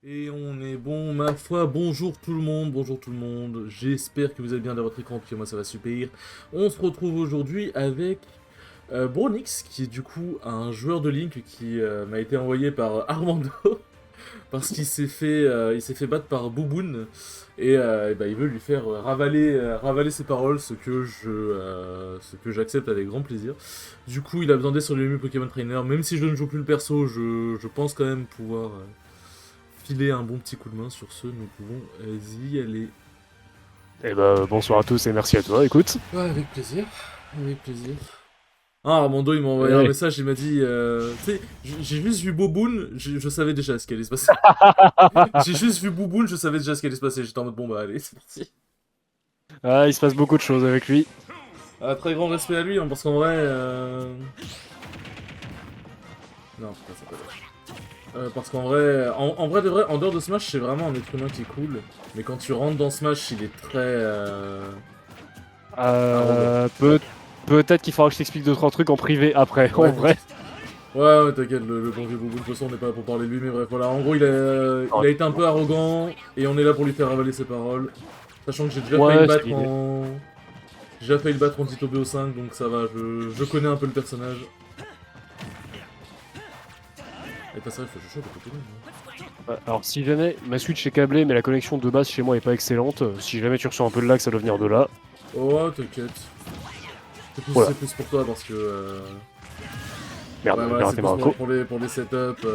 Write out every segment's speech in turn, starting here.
Et on est bon, ma foi, bonjour tout le monde, j'espère que vous allez bien dans votre écran, puis moi ça va super. On se retrouve aujourd'hui avec Bronix, qui est du coup un joueur de Link qui m'a été envoyé par Armando, parce qu'il s'est fait battre par Bouboun, et bah, il veut lui faire ravaler ses paroles, ce que j'accepte avec grand plaisir. Du coup, il a besoin d'aide sur le menu Pokémon Trainer, même si je ne joue plus le perso, je pense quand même pouvoir filer un bon petit coup de main. Sur ce, nous pouvons y aller. Eh ben, bonsoir à tous et merci à toi, écoute. Ouais, avec plaisir. Avec plaisir. Ah, Armando, il m'a envoyé un Ouais. message, il m'a dit, tu sais, j'ai juste vu Boboon, je savais déjà ce qui allait se passer. J'ai juste vu Bouboun, je savais déjà ce qui allait se passer. J'étais en mode, bon bah allez, c'est parti. Ah, il se passe beaucoup de choses avec lui. Ah, très grand respect à lui, hein, parce qu'en vrai... Non, putain, c'est pas vrai. Parce qu'en vrai, en vrai de vrai, en dehors de Smash, c'est vraiment un être humain qui est cool. Mais quand tu rentres dans Smash, il est très... arrogant. Peut peut-être qu'il faudra que je t'explique 2-3 trucs en privé après, en Ouais, vrai. t'inquiète. Ouais, t'inquiète, le bon vieux Boubou, de toute façon, on n'est pas là pour parler de lui, mais bref, voilà. En gros, il a été un peu arrogant, et on est là pour lui faire avaler ses paroles. Sachant que j'ai déjà failli le Ouais, c'est battre l'idée. en... J'ai déjà failli le battre en Tito BO5, donc ça va, je connais un peu le personnage. Et pas ça, il faut que je chope à Pokémon. Alors, si jamais ma Switch est câblée, mais la connexion de base chez moi est pas excellente, si jamais tu ressens un peu de lag, ça doit venir de là. Oh, t'inquiète. Voilà. C'est plus pour toi, parce que... Merde, Ouais, j'ai voilà, c'est raté plus ma reco. pour les setups,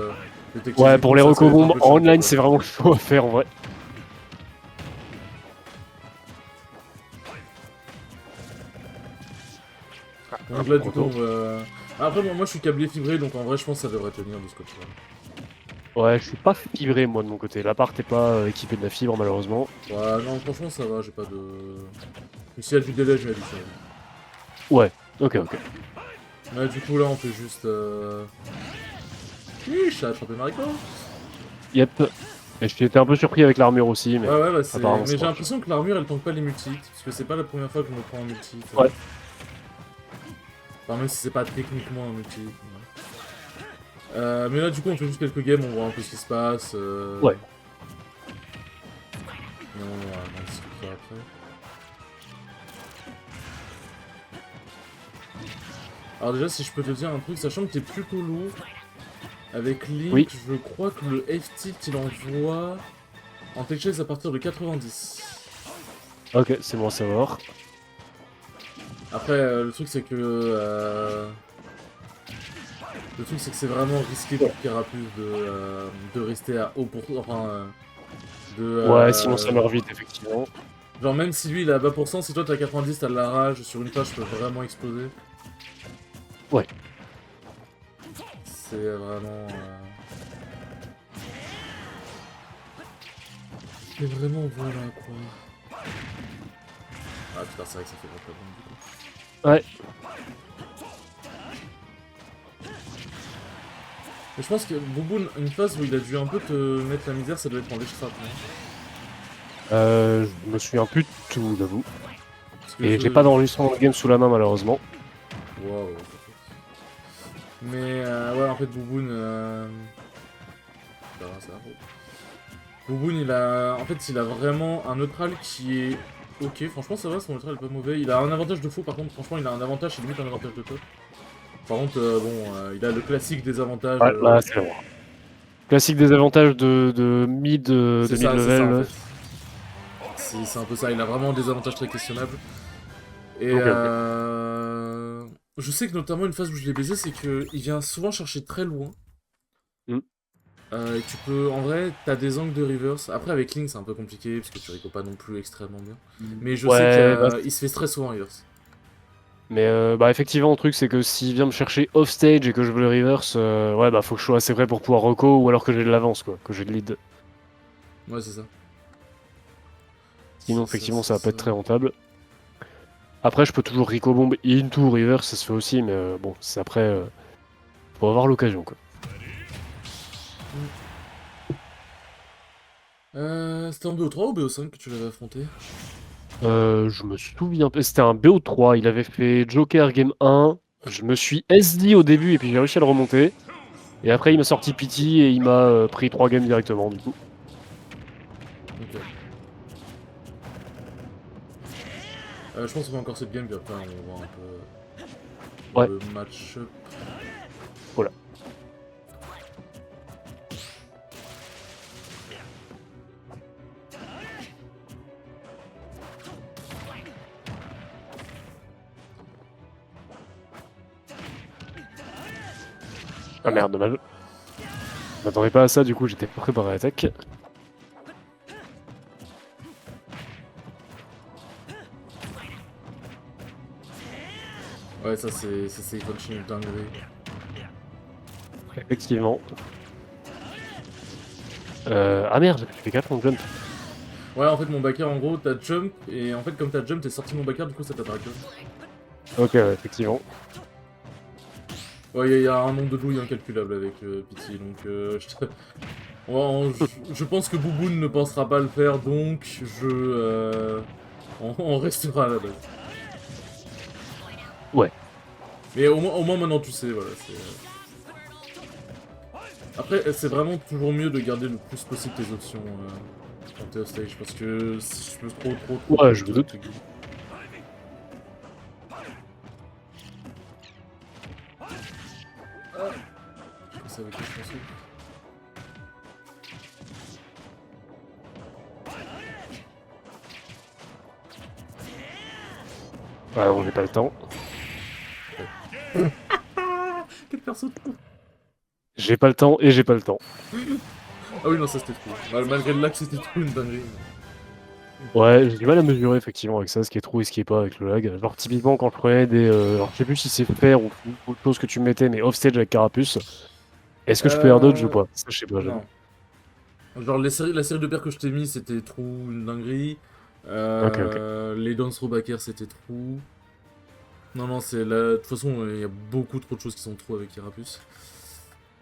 les techniques Ouais, et pour tout, les ça va être un recobombes peu en chiant pour online, toi. c'est vraiment chaud à faire en vrai. Donc là, du coup, on Retour. va... Après, moi, je suis câblé fibré, donc en vrai, je pense que ça devrait tenir de ce côté-là. Ouais, je suis pas fibré moi de mon côté. L'appart est pas équipé de la fibre malheureusement. Ouais, non, franchement, ça va, j'ai pas de... Mais s'il y a du délai, je vais ça. Ouais, ok. Ouais, du coup, là, on peut juste... Chiche, ça a attrapé Mariko. Yep. Et j'étais un peu surpris avec l'armure aussi, mais Ouais, bah c'est... apparemment Mais ça j'ai marche. l'impression que l'armure, elle tank pas les multis, parce que c'est pas la première fois que je me prends un multi. Ouais. Enfin, même si c'est pas techniquement un multi. Ouais. Mais là, du coup, on fait juste quelques games, on voit un peu ce qui se passe. Ouais. Non, on en discutera après. Alors déjà, si je peux te dire un truc, sachant que t'es plutôt lourd, avec Link, Oui. je crois que le F-tilt, il envoie en tech chase à partir de 90. Ok, c'est bon à savoir. Après, le truc, c'est que... Le truc, c'est que c'est vraiment risqué pour Carapuce de rester à haut pour... Enfin, Ouais, sinon ça meurt vite, effectivement. Genre, même si lui, il est à bas pourcent, si toi, t'as 90, t'as de la rage, sur une phase, je peux vraiment exploser. Ouais. C'est vraiment... C'est vraiment, voilà, quoi. Ah, putain, c'est vrai que ça fait pas bon, du coup. Ouais. Mais je pense que Bouboun, une phase où il a dû un peu te mettre la misère, ça doit être en Lich Trap, non? Je me souviens plus de tout, j'avoue. Parce que Et j'ai je... pas d'enregistrement de game sous la main, malheureusement. Waouh. Mais, ouais, en fait, Bouboun... Ça va. Bouboun, il a... En fait, il a vraiment un neutral qui est... Ok, franchement, ça va, son neutral est pas mauvais. Il a un avantage de fou, par contre, franchement, il a un avantage, c'est limite un avantage de top. Par contre, bon, il a le classique des avantages... Ouais, là, c'est bon. Classique des avantages de mid C'est ça, level. en Là. fait. C'est un peu ça, il a vraiment des avantages très questionnables. Et Ok. je sais que notamment une phase où je l'ai baisé, c'est qu'il vient souvent chercher très loin. Hmm. Et tu peux, en vrai, t'as des angles de reverse. Après, avec Link, c'est un peu compliqué, parce que tu ricots pas non plus extrêmement bien. Mais je sais Ouais, bah, qu'il se fait très souvent en reverse. mais bah effectivement, le truc c'est que s'il vient me chercher off stage et que je veux le reverse, ouais, bah faut que je sois assez vrai pour pouvoir reco ou alors que j'ai de l'avance, quoi, que j'ai de lead. Ouais, c'est ça. Sinon, C'est ça, effectivement, c'est ça va pas ça. être très rentable. Après, je peux toujours Rico Bomb into reverse, ça se fait aussi, mais bon, c'est après, faut avoir l'occasion, quoi. C'était en BO3 ou BO5 que tu l'avais affronté? Je me souviens, c'était un BO3, il avait fait Joker Game 1, je me suis SD au début et puis j'ai réussi à le remonter. Et après, il m'a sorti Pity et il m'a pris 3 games directement, du coup. Ok. Je pense qu'on va encore cette game, puis après on va voir un peu Ouais. le match-up. Voilà. Ah merde, dommage. Je m'attendais pas à ça, du coup j'étais pas préparé à l'attaque. Ouais, ça c'est continue de dinguerie. Effectivement. Ah merde, j'ai fait 4 en jump. Ouais, en fait, mon backer, en gros, t'as jump, et en fait, comme t'as jump, t'es sorti de mon backer, du coup, ça t'a drag. Ok, ouais, effectivement. Ouais, il y a un nombre de douilles incalculable avec Pity, donc je pense que Bouboune ne pensera pas le faire, donc on restera à la base. Ouais. Mais au moins maintenant tu sais, voilà. Après, c'est vraiment toujours mieux de garder le plus possible tes options quand t'es off stage, parce que si je peux trop Ouais, je me doute. te guider. Je sais avec quoi je pensais. Ouais, on n'a pas le temps. Quel perso de fou. J'ai pas le temps et j'ai pas le temps. Ah oui, non, ça c'était trop. Malgré le lac, c'était trop une dinguerie. Ouais, j'ai du mal à mesurer effectivement avec ça, ce qui est trop et ce qui est pas avec le lag. Genre typiquement quand je prenais des... alors je sais plus si c'est faire ou autre chose que tu mettais, mais offstage avec Carapuce. Est-ce que je peux air dodge ou pas? Ça je sais pas, j'avoue. Non. Genre, la série de paires que je t'ai mis, c'était trop une dinguerie. Ok, ok. Les dance backer, c'était trop. Non, non, c'est là. De toute façon, il y a beaucoup trop de choses qui sont trop avec Carapuce.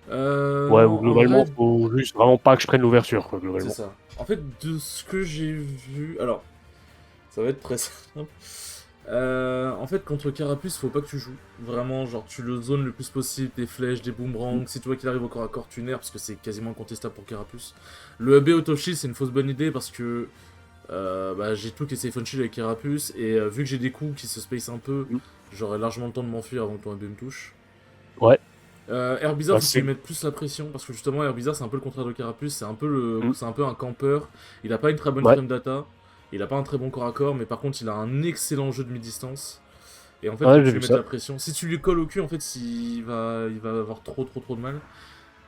Ouais, ou Non, en globalement, vrai, faut juste vraiment pas que je prenne l'ouverture, quoi, c'est globalement. ça. En fait, de ce que j'ai vu. Alors, ça va être très simple. En fait, contre Carapuce, faut pas que tu joues. Vraiment, genre, tu le zones le plus possible, des flèches, des boomerangs. Si tu vois qu'il arrive au corps à corps, tu nerfs, parce que c'est quasiment incontestable pour Carapuce. Le AB auto shield, c'est une fausse bonne idée, parce que bah, j'ai tout qui est safe on shield avec Carapuce, et vu que j'ai des coups qui se space un peu, Mm. j'aurai largement le temps de m'enfuir avant que ton AB me touche. Ouais, Air Bizarre, bah faut que tu c'est... lui mettes plus la pression, parce que justement, Air Bizarre, c'est un peu le contraire de Carapuce, Mm. c'est un peu un campeur. Il a pas une très bonne Ouais, frame data, il a pas un très bon corps à corps, mais par contre, il a un excellent jeu de mi-distance. Et en fait, faut ouais, que j'ai tu lui vu mettes ça. la pression. Si tu lui colles au cul, en fait, il va avoir trop de mal.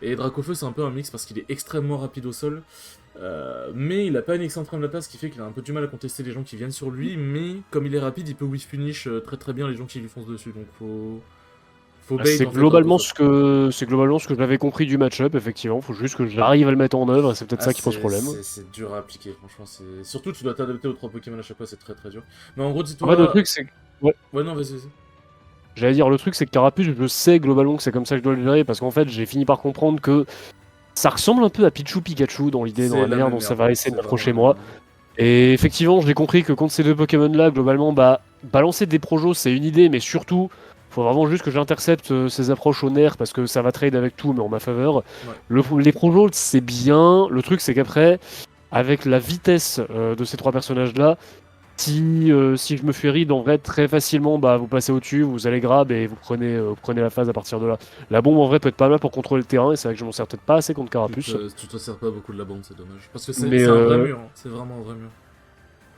Et Dracofeu, c'est un peu un mix parce qu'il est extrêmement rapide au sol, mais il a pas une excellente frame data, ce qui fait qu'il a un peu du mal à contester les gens qui viennent sur lui. Mais comme il est rapide, il peut whiff punish très bien les gens qui lui foncent dessus. Donc faut Bah, bait en fait Dracofeu. c'est globalement ce que j'avais compris du match-up, effectivement. Faut juste que j'arrive à le mettre en œuvre, et c'est peut-être Ah, ça qui pose problème. c'est dur à appliquer, franchement. Surtout, tu dois t'adapter aux 3 Pokémon à chaque fois, c'est très dur. Mais en gros, En fait, le dis-toi. truc, c'est que... Ouais, Ouais, non, vas-y. j'allais dire, le truc, c'est que Carapuce, je sais globalement que c'est comme ça que je dois le gérer, parce qu'en fait, j'ai fini par comprendre que ça ressemble un peu à Pichu Pikachu dans l'idée, dans C'est la la manière même dont ça merde. va essayer de C'est vraiment m'approcher la même moi. merde. Et effectivement, j'ai compris que contre ces deux Pokémon-là, globalement, bah, balancer des projos, c'est une idée, mais surtout, faut vraiment juste que j'intercepte ces approches au nerf, parce que ça va trade avec tout, mais en ma faveur. Ouais. Les projos, c'est bien. Le truc, c'est qu'après, avec la vitesse de ces trois personnages-là, si je me fais read en vrai très facilement, bah vous passez au-dessus, vous allez grab et vous prenez la phase à partir de là. La bombe en vrai peut être pas mal pour contrôler le terrain et c'est vrai que je m'en sers peut-être pas assez contre Carapuce. Tu te sers pas beaucoup de la bombe, c'est dommage. Parce que Mais, c'est un vrai euh, mur, hein. C'est vraiment un vrai mur.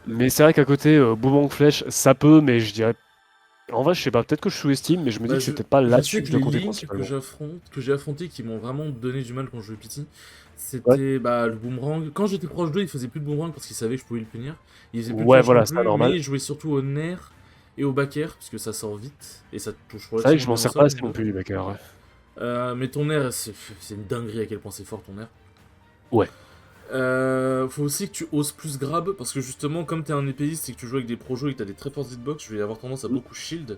mais c'est vrai qu'à côté, Boomerang Flèche, ça peut, mais je dirais. En vrai, je sais pas, peut-être que je sous-estime, mais je me dis Bah, que c'est peut-être pas je sais là-dessus que que je dois les compter links principalement. que j'ai affrontés qui m'ont vraiment donné du mal quand je jouais Pity, Ouais, c'était bah, le boomerang. Quand j'étais proche d'eux, il faisait plus de boomerang parce qu'il savait que je pouvais le punir. Il faisait plus de ouais, flash non voilà, c'est plus, normal. mais il jouait surtout au nerf et au back air, parce que ça sort vite et ça touche C'est vrai que relativement je m'en bien au sers pas sol, assez mine de non rien. plus, du Backer. Ouais. Mais ton air, c'est une dinguerie à quel point c'est fort ton air. Ouais. Faut aussi que tu oses plus grab, parce que justement, comme t'es un épéiste et que tu joues avec des projos et que t'as des très fortes hitbox, je vais avoir tendance à Mm. beaucoup shield.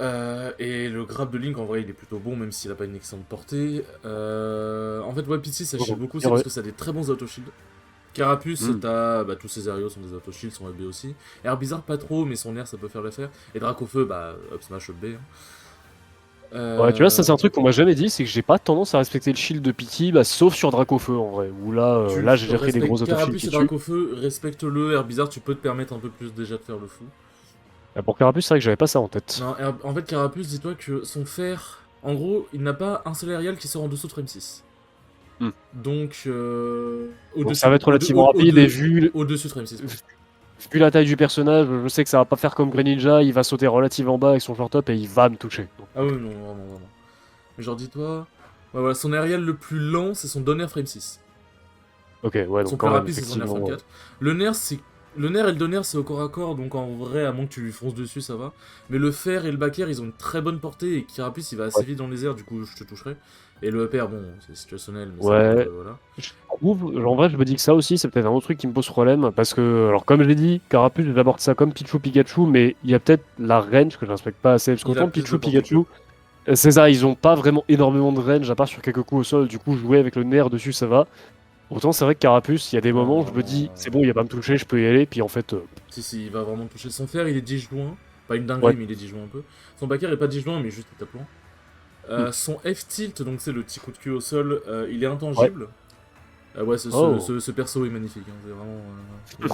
Et le grab de Link en vrai il est plutôt bon même s'il a pas une excellente portée. En fait ouais PC ça shield beaucoup c'est parce Ouais. que ça a des très bons auto-shield. Carapuce Mm. t'as bah, tous ses aérios sont des auto-shields, son AB aussi. Air Bizarre pas trop mais son air ça peut faire l'affaire. Et Dracofeu bah up smash up B. Hein. Ouais, tu vois, ça Euh, c'est un truc qu'on m'a jamais dit, c'est que j'ai pas tendance à respecter le shield de Pity, bah, sauf sur Dracofeu en vrai, où là, là j'ai déjà pris des gros respectes auto-shields Carapuce et dessus. Dracofeu, respecte-le, Herbizarre, tu peux te permettre un peu plus déjà de faire le fou. Pour Carapuce, c'est vrai que j'avais pas ça en tête. Non, en fait, Carapuce, dis-toi que son fer, en gros, il n'a pas un seul aérial qui sort en dessous de frame 6. Hmm. Donc, Donc ça va être relativement rapide, et au-dessus de frame 6, pardon. vu la taille du personnage, je sais que ça va pas faire comme Greninja, il va sauter relativement bas avec son short up et il va me toucher. Donc, Ah oui, non, vraiment, vraiment. Mais genre, dis-toi, ouais, voilà, son aérial le plus lent, c'est son Donner frame 6. ok, ouais, donc Son quand plus même, rapide, c'est son nerf effectivement. frame 4. Le nerf, c'est... Le nerf et le donner, c'est au corps à corps, donc en vrai, à moins que tu lui fonces dessus, ça va. Mais le fer et le back air, ils ont une très bonne portée, et Carapuce, il va assez Ouais. vite dans les airs, du coup, je te toucherai. Et le up air, bon, c'est situationnel, mais ça va Ouais. voilà. Je trouve, en vrai, je me dis que ça aussi, c'est peut-être un autre truc qui me pose problème, parce que, alors comme je l'ai dit, Carapuce, j'aborde ça comme Pichu Pikachu, mais il y a peut-être la range que je respecte pas assez, parce Il a qu'autant plus de Pichu portée Pikachu, c'est ça, ils ont pas vraiment énormément de range, à part sur quelques coups au sol, du coup, jouer avec le nerf dessus, ça va. Autant c'est vrai que Carapuce, il y a des moments où je me dis, c'est bon, il y a pas à me toucher, je peux y aller, puis en fait, Si, il va vraiment toucher. Son fer, il est 10 juin. Pas une dinguerie, ouais. mais il est 10 juin un peu. Son back air est pas 10 juin, mais juste il tape loin. Hmm. Son F-tilt, donc c'est le petit coup de cul au sol, il est Ouais. intangible. Ouais, Oh. ce perso est magnifique, hein, c'est vraiment...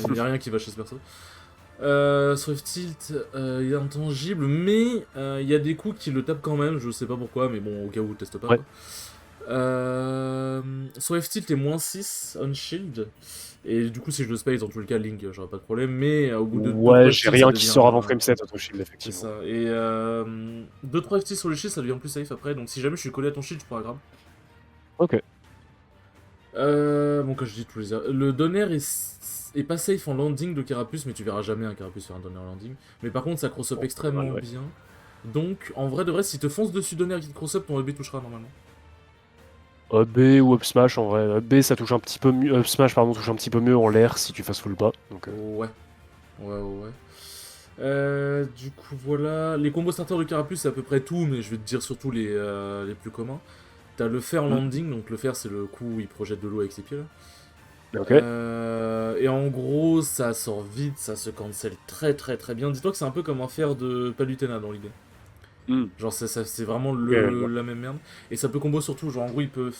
Il n'y a rien qui va chez ce perso. Sur F-tilt, il est intangible, mais il y a des coups qui le tapent quand même, je sais pas pourquoi, mais bon, au cas où, teste pas. Ouais. Quoi. Son F-tilt est moins 6 on shield, et du coup, si je le space, dans tous les cas, Link, j'aurai pas de problème, mais au bout de Ouais, 2-3 j'ai F-tilt, ça rien qui devient... sort avant frame 7 auto shield, c'est effectivement. ça, et 2-3 F-tilt sur le shield, ça devient plus safe après, donc si jamais je suis collé à ton shield, je pourrais grab. Ok. Bon, quand je dis tous les... Le donner est pas safe en landing de Carapuce, mais tu verras jamais un Carapuce faire un donner landing. Mais par contre, ça cross-up Bon, extrêmement ouais. bien. Donc, en vrai de vrai, si te fonce dessus donner qui te cross-up, ton EB touchera normalement. Up B ou up smash en vrai. Up B ça touche un petit peu mieux. Up smash pardon touche un petit peu mieux en l'air si tu fasses full bas. Donc, Ouais. Ouais. Du coup, voilà. Les combos starters de Carapuce, c'est à peu près tout, mais je vais te dire surtout les plus communs. T'as le fer landing, donc le fer, c'est le coup où il projette de l'eau avec ses pieds là. ok. Et en gros, ça sort vite, ça se cancel très bien. Dis-toi que c'est un peu comme un fer de Palutena dans l'idée. Hmm. Genre, c'est vraiment Ok, je vois. la même merde. Et ça peut combo surtout, genre en gros, il peut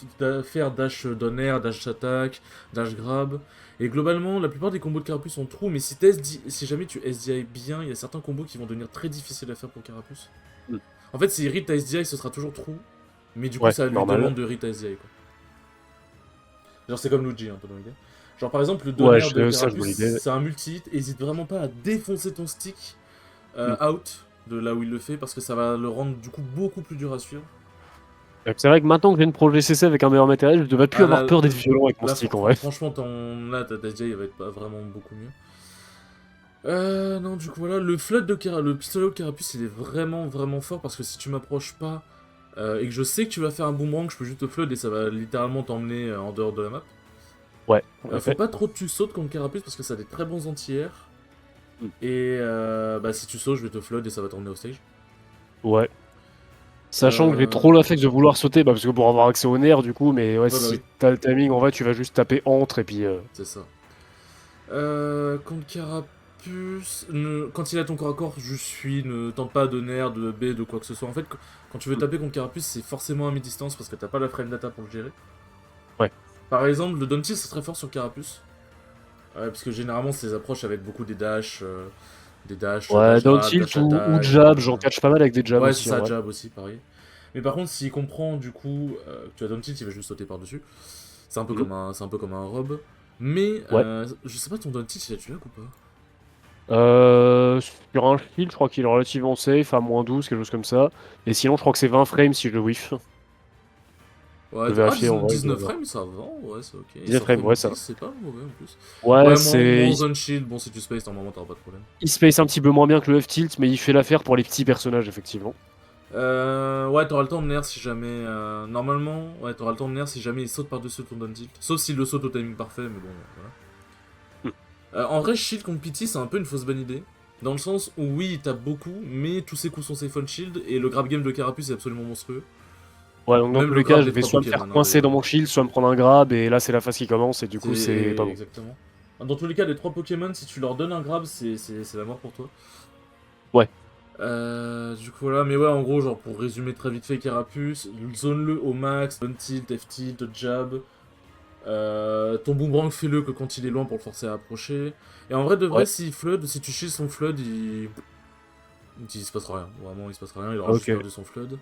faire dash donner, dash attack, dash grab. Et globalement, la plupart des combos de Carapuce sont true, mais si jamais tu SDI bien, il y a certains combos qui vont devenir très difficiles à faire pour Carapuce. Hmm. En fait, s'il read ta SDI, ce sera toujours true, mais du coup, Ouais, ça lui normal. demande de read ta SDI, quoi. Genre, c'est comme Luigi, un peu dans l'idée. Genre, par exemple, le Ouais, donner de ça je vois Carapuce, l'idée. c'est un multi-hit. Hésite vraiment pas à défoncer ton stick Hmm. out de là où il le fait, parce que ça va le rendre du coup beaucoup plus dur à suivre. C'est vrai que maintenant que j'ai une Pro GCC avec un meilleur matériel, je devrais plus Ah, avoir peur d'être violent avec mon là stick en vrai. franchement, là, ta SDI va être pas vraiment beaucoup mieux. Non, du coup, voilà, le pistolet de Carapuce, il est vraiment fort, parce que si tu m'approches pas, et que je sais que tu vas faire un boomerang, je peux juste te flood et ça va littéralement t'emmener en dehors de la map. Ouais, en Faut effet. pas trop que tu sautes contre Carapuce parce que ça a des très bons anti-air. Hmm. Et bah, si tu sautes, je vais te flood et ça va t'emmener au stage. Ouais. Sachant que j'ai Euh, trop l'affect de vouloir sauter, bah, parce que pour avoir accès au nerf du coup, mais ouais, Ouais, bah si oui, t'as le timing en vrai, tu vas juste taper entre et puis. c'est ça. Contre Carapuce, quand il a ton corps à corps, je suis, ne tente pas de nerf, de B, de quoi que ce soit. En fait, quand tu veux Hmm. taper contre Carapuce, c'est forcément à mi-distance parce que t'as pas la frame data pour le gérer. Ouais. Par exemple, le down tilt c'est très fort sur Carapuce. Parce que généralement, ses approches avec beaucoup des Ouais, dash down grab, tilt dash ou attack. jab, j'en catch pas mal avec des jabs Ouais, c'est aussi en ça, vrai. jab aussi, pareil. Mais par contre, s'il comprend du coup que tu as down tilt, il va juste sauter par-dessus. C'est un peu Mhm. comme un rob. Mais Ouais. je sais pas ton down tilt, il a tu lag ou pas? Sur un shield, je crois qu'il est relativement safe, à -12, quelque chose comme ça. Et sinon, je crois que c'est 20 frames si je le whiff. Ouais, Je vais vérifier en vrai. 19 frames, ça va, ouais, c'est ok. Et 19 sur frames, frame ouais, ça 10, va. c'est pas mauvais en plus. Ouais, Ouais, c'est. moins on shield, bon, si tu space, normalement, t'auras pas de problème. Il space un petit peu moins bien que le F-tilt, mais il fait l'affaire pour les petits personnages, effectivement. Ouais, t'auras le temps de nerf si jamais. Normalement, ouais, t'auras le temps de nerf si jamais il saute par-dessus ton down tilt. Sauf s'il le saute au timing parfait, mais bon, voilà. En vrai, shield contre Pity, c'est un peu une fausse bonne idée. Dans le sens où, oui, il tape beaucoup, mais tous ses coups sont safe on shield, et le grab game de Carapuce est absolument monstrueux. Ouais, donc dans Même tous le les cas, grab je des vais 3 soit me faire Pokémon, hein, coincer d'ailleurs. dans mon shield, soit me prendre un grab, et là, c'est la phase qui commence, et du coup, c'est pas bon. Exactement. Dans tous les cas, les 3 Pokémon, si tu leur donnes un grab, c'est la mort pour toi. Ouais. Du coup voilà, mais ouais, en gros, genre pour résumer très vite fait, Carapuce, zone-le au max, down tilt, F-tilt, jab. Ton boomerang, fais-le que quand il est loin pour le forcer à approcher. Et en vrai, de vrai, Ouais, s'il flood, si tu shield son flood, il se passera rien. Vraiment, il se passera rien, il aura juste ok. perdu son flood.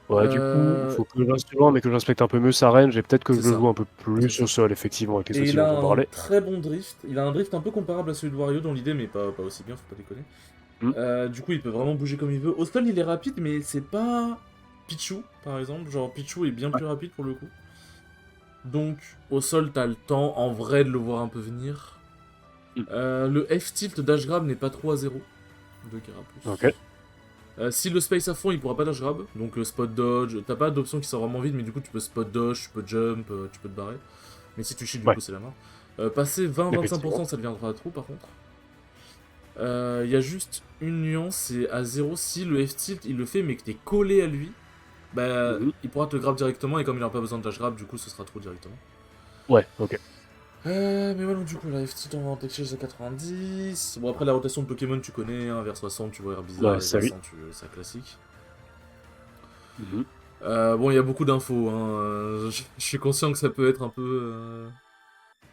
Ouais, du coup, Euh, faut que je reste loin, mais que je respecte un peu mieux sa range, et peut-être que c'est je le ça, joue un peu c'est plus au ça. sol, effectivement, avec les Et outils il dont a on un parlait. très bon drift. Il a un drift un peu comparable à celui de Wario dans l'idée, mais pas aussi bien, faut pas déconner. Hmm. Du coup, il peut vraiment bouger comme il veut. Au sol, il est rapide, mais c'est pas Pichu, par exemple. Genre, Pichu est bien Ouais. plus rapide pour le coup. Donc, au sol, t'as le temps, en vrai, de le voir un peu venir. Hmm. Le F-tilt dash grab n'est pas trop à zéro de Ok. Carapuce. Si le space à fond, il pourra pas dash grab. Donc, spot dodge. T'as pas d'option qui sort vraiment vite, mais du coup, tu peux spot dodge, tu peux jump, tu peux te barrer. Mais si tu shield, du Ouais, coup, c'est la mort. Passer effectivement. 20-25%, ça deviendra trop, par contre. Il y a juste une nuance, c'est à zéro si le F-tilt il le fait mais que t'es collé à lui, bah Mhm. il pourra te grab directement et comme il a pas besoin de dash grab, du coup ce sera trop directement. Ouais, ok. Mais ouais, donc du coup, la F-tilt on va en tech chase à 90. Bon, après la rotation de Pokémon, tu connais, hein, vers 60, tu vois Ouais, Herbizarre et ça vers oui. 100, c'est un classique. Mhm. Bon, il y a beaucoup d'infos, hein. Je suis conscient que ça peut être un peu.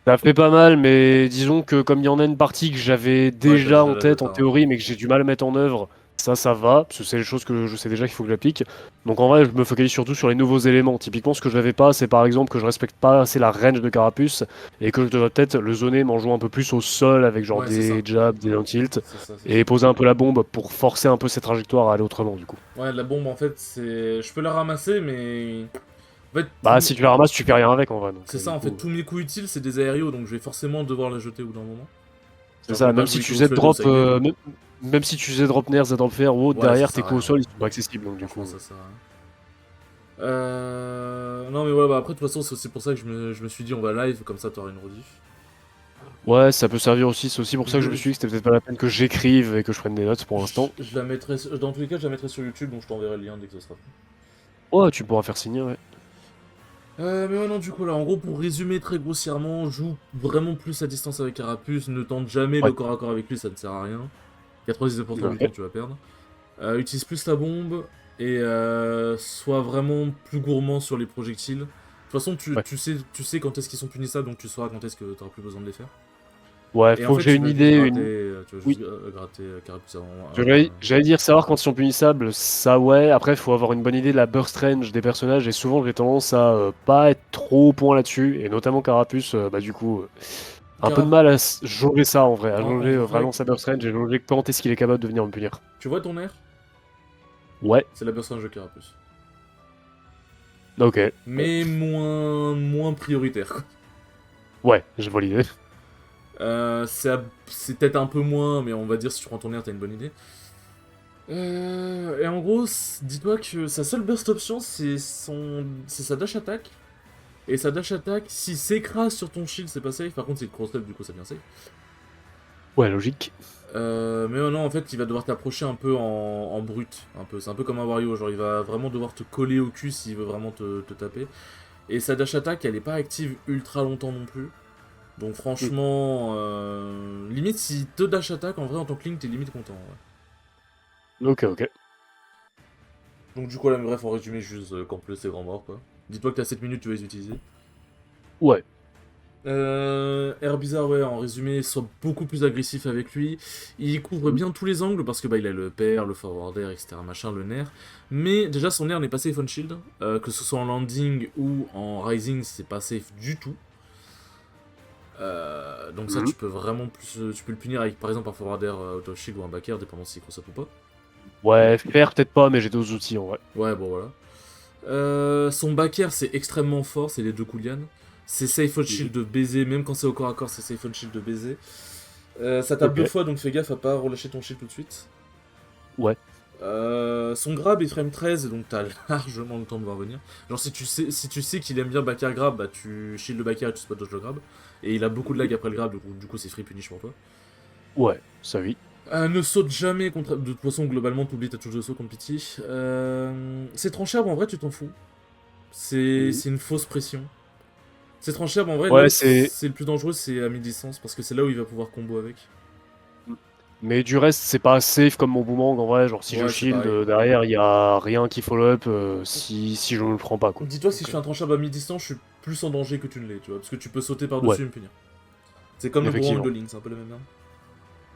Ça fait pas mal, mais disons que comme il y en a une partie que j'avais Ouais, t'as déjà déjà en la tête en data, hein. théorie, mais que j'ai du mal à mettre en œuvre, ça va, parce que c'est les choses que je sais déjà qu'il faut que j'applique. Donc en vrai, je me focalise surtout sur les nouveaux éléments. Typiquement, ce que je n'avais pas, c'est par exemple que je respecte pas assez la range de Carapuce, et que je devrais peut-être le zoner, m'en jouant un peu plus au sol, avec genre Ouais, c'est des ça. jabs, des down tilt, C'est ça, c'est ça. et poser un peu la bombe pour forcer un peu ses trajectoires à aller autrement, du coup. Ouais, la bombe en fait, c'est. Je peux la ramasser, mais. En fait, Bah, si tu la ramasses, tu fais rien avec en vrai, donc c'est ça, du en fait, coup. tous mes coups utiles, c'est des aérios, donc je vais forcément devoir les jeter au bout d'un moment. C'est Genre, je vais ça, pas même jouer si Ico tu au Z sol et au drop, Saigné, quoi. même si tu Z drop Nair, Z drop Fer ou autre, Ouais, ça derrière tes sert à coups au rien. sol, ils sont pas accessibles, donc du Franchement, coup. ça sert à rien. Non, mais ouais, bah après, de toute façon, c'est aussi pour ça que je me suis dit, on va live, comme ça, t'auras une rediff. Ouais, ça peut servir aussi, c'est aussi pour ça que je me Je, suis dit que c'était peut-être pas la peine que j'écrive et que je prenne des notes pour l'instant. je la mettrai. Dans tous les cas, je la mettrai sur YouTube, donc je t'enverrai le lien dès que ce sera fait. Ouais, tu pourras faire signer, ouais. Mais ouais, non, du coup, là, en gros, pour résumer très grossièrement, joue vraiment plus à distance avec Carapuce, ne tente jamais le Ouais, corps à corps avec lui, ça ne sert à rien. 99% du temps, ok. tu vas perdre. Utilise plus la bombe et sois vraiment plus gourmand sur les projectiles. De toute façon, Ouais. tu sais quand est-ce qu'ils sont punissables, donc tu sauras quand est-ce que tu n'auras plus besoin de les faire. Ouais, Et en faut que fait, j'ai une idée, une. tu vas juste Oui. gratter Carapuce avant. J'allais dire savoir quand ils sont punissables, ça ouais. Après, il faut avoir une bonne idée de la burst range des personnages et souvent j'ai tendance à pas être trop au point là-dessus et notamment Carapuce, bah du coup, un peu de Cara- mal à jauger ça en vrai, à en jauger vrai, vraiment sa burst range et jauger quand est-ce qu'il est capable de venir me punir. tu vois ton air. Ouais, C'est la burst range de Carapuce. ok, bon, Mais moins prioritaire, quoi. ouais, je vois l'idée. C'est peut-être un peu moins, mais on va dire si tu prends ton air, t'as une bonne idée. Et en gros, dis-toi que sa seule burst option, c'est sa dash attack. Et sa dash attack, s'il s'écrase sur ton shield, c'est pas safe. Par contre, c'est le cross-up, du coup, ça devient safe. Ouais, logique. Mais non, en fait, il va devoir t'approcher un peu en brut. Un peu. C'est un peu comme un Wario. Genre, il va vraiment devoir te coller au cul s'il veut vraiment te taper. Et sa dash attack, elle est pas active ultra longtemps non plus. Donc, Hmm. franchement, limite, si te dash attack, en vrai, en tant que Link, t'es limite content. Ouais. Ok, ok. Donc, du coup, là, bref, en résumé, juste qu'en plus, c'est grand mort, quoi. Dis-toi que t'as 7 minutes, tu vas les utiliser. Ouais. Herbizarre, ouais, en résumé, soit beaucoup plus agressif avec lui. Il couvre Hmm. bien tous les angles parce que bah, il a le pair, le forward air, etc. Machin, le nerf. Mais déjà, son nerf n'est pas safe on shield. Que ce soit en landing ou en rising, c'est pas safe du tout. Donc ça, Hmm. tu peux vraiment plus, tu peux le punir avec par exemple un forward air out of shield ou un back air, dépendant si cross up ou pas. Ouais, faire peut-être pas, mais j'ai d'autres outils en vrai. Ouais, bon voilà. Son back air, c'est extrêmement fort, c'est les deux Koulian. C'est safe on Mhm. shield de baiser, même quand c'est au corps à corps, c'est safe on shield de baiser. Ça tape Ok. deux fois, donc fais gaffe à pas relâcher ton shield tout de suite. Ouais. Son grab est frame 13, donc t'as largement le temps de voir venir. Genre si tu sais qu'il aime bien backer grab, bah tu shield le backer et tu spot dodge le grab. Et il a beaucoup de Mhm. lag après le grab, du coup c'est free punish pour toi. Ouais, ça oui. Ne saute jamais contre... De toute façon, globalement, t'oublies ta touche de saut contre Pity. C'est tranchable, en vrai, tu t'en fous. Mhm. C'est une fausse pression. C'est tranchable, en vrai, là Ouais, où c'est. c'est le plus dangereux, c'est à mi-distance, parce que c'est là où il va pouvoir combo avec. Mais du reste, c'est pas safe comme mon boomerang en vrai. Genre, si je Ouais, c'est shield, pareil. derrière, il y a rien qui follow up si je ne le prends pas, quoi. Dis-toi, si Donc, je fais un tranchable à mi-distance, je suis plus en danger que tu ne l'es, tu vois, parce que tu peux sauter ouais, par-dessus et me punir. C'est comme le boomerang de effectivement. Link, c'est un peu la même merde.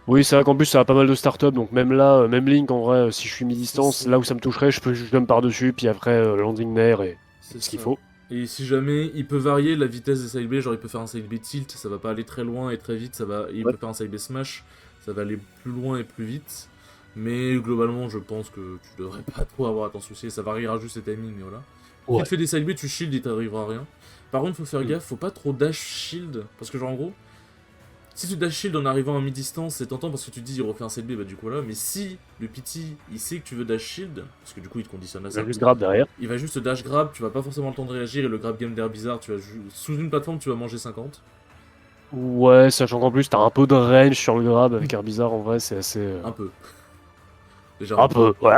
Oui, c'est vrai qu'en plus, ça a pas mal de start-up. Donc, même là, même Link, en vrai, si je suis C'est mi-distance, ça. là où ça me toucherait, je peux juste jump par-dessus. Puis après, landing nair et C'est ce qu'il ça. faut. Et si jamais il peut varier la vitesse des side B, genre il peut faire un side B tilt, ça va pas aller très loin et très vite, ça va. Il Ouais. peut faire un side B smash, ça va aller plus loin et plus vite. Mais globalement, je pense que tu devrais pas trop avoir à t'en soucier, ça variera juste les timings, mais voilà. Si Ouais. tu fais des side B, tu shield et t'arriveras à rien. Par contre, faut faire Mm. gaffe, faut pas trop dash shield, parce que genre en gros, si tu dash shield en arrivant à mi-distance, c'est tentant parce que tu te dis il refait un side B, bah du coup voilà. Mais si le pity il sait que tu veux dash shield, parce que du coup il te conditionne à Il va ça, juste grab derrière. il va juste dash grab, tu vas pas forcément le temps de réagir et le grab game d'air bizarre, tu vas sous une plateforme tu vas manger 50. Ouais, sachant qu'en plus, t'as un peu de range sur le grab avec Herbizarre, en vrai, c'est assez. Un peu. Déjà un Un peu. peu, ouais.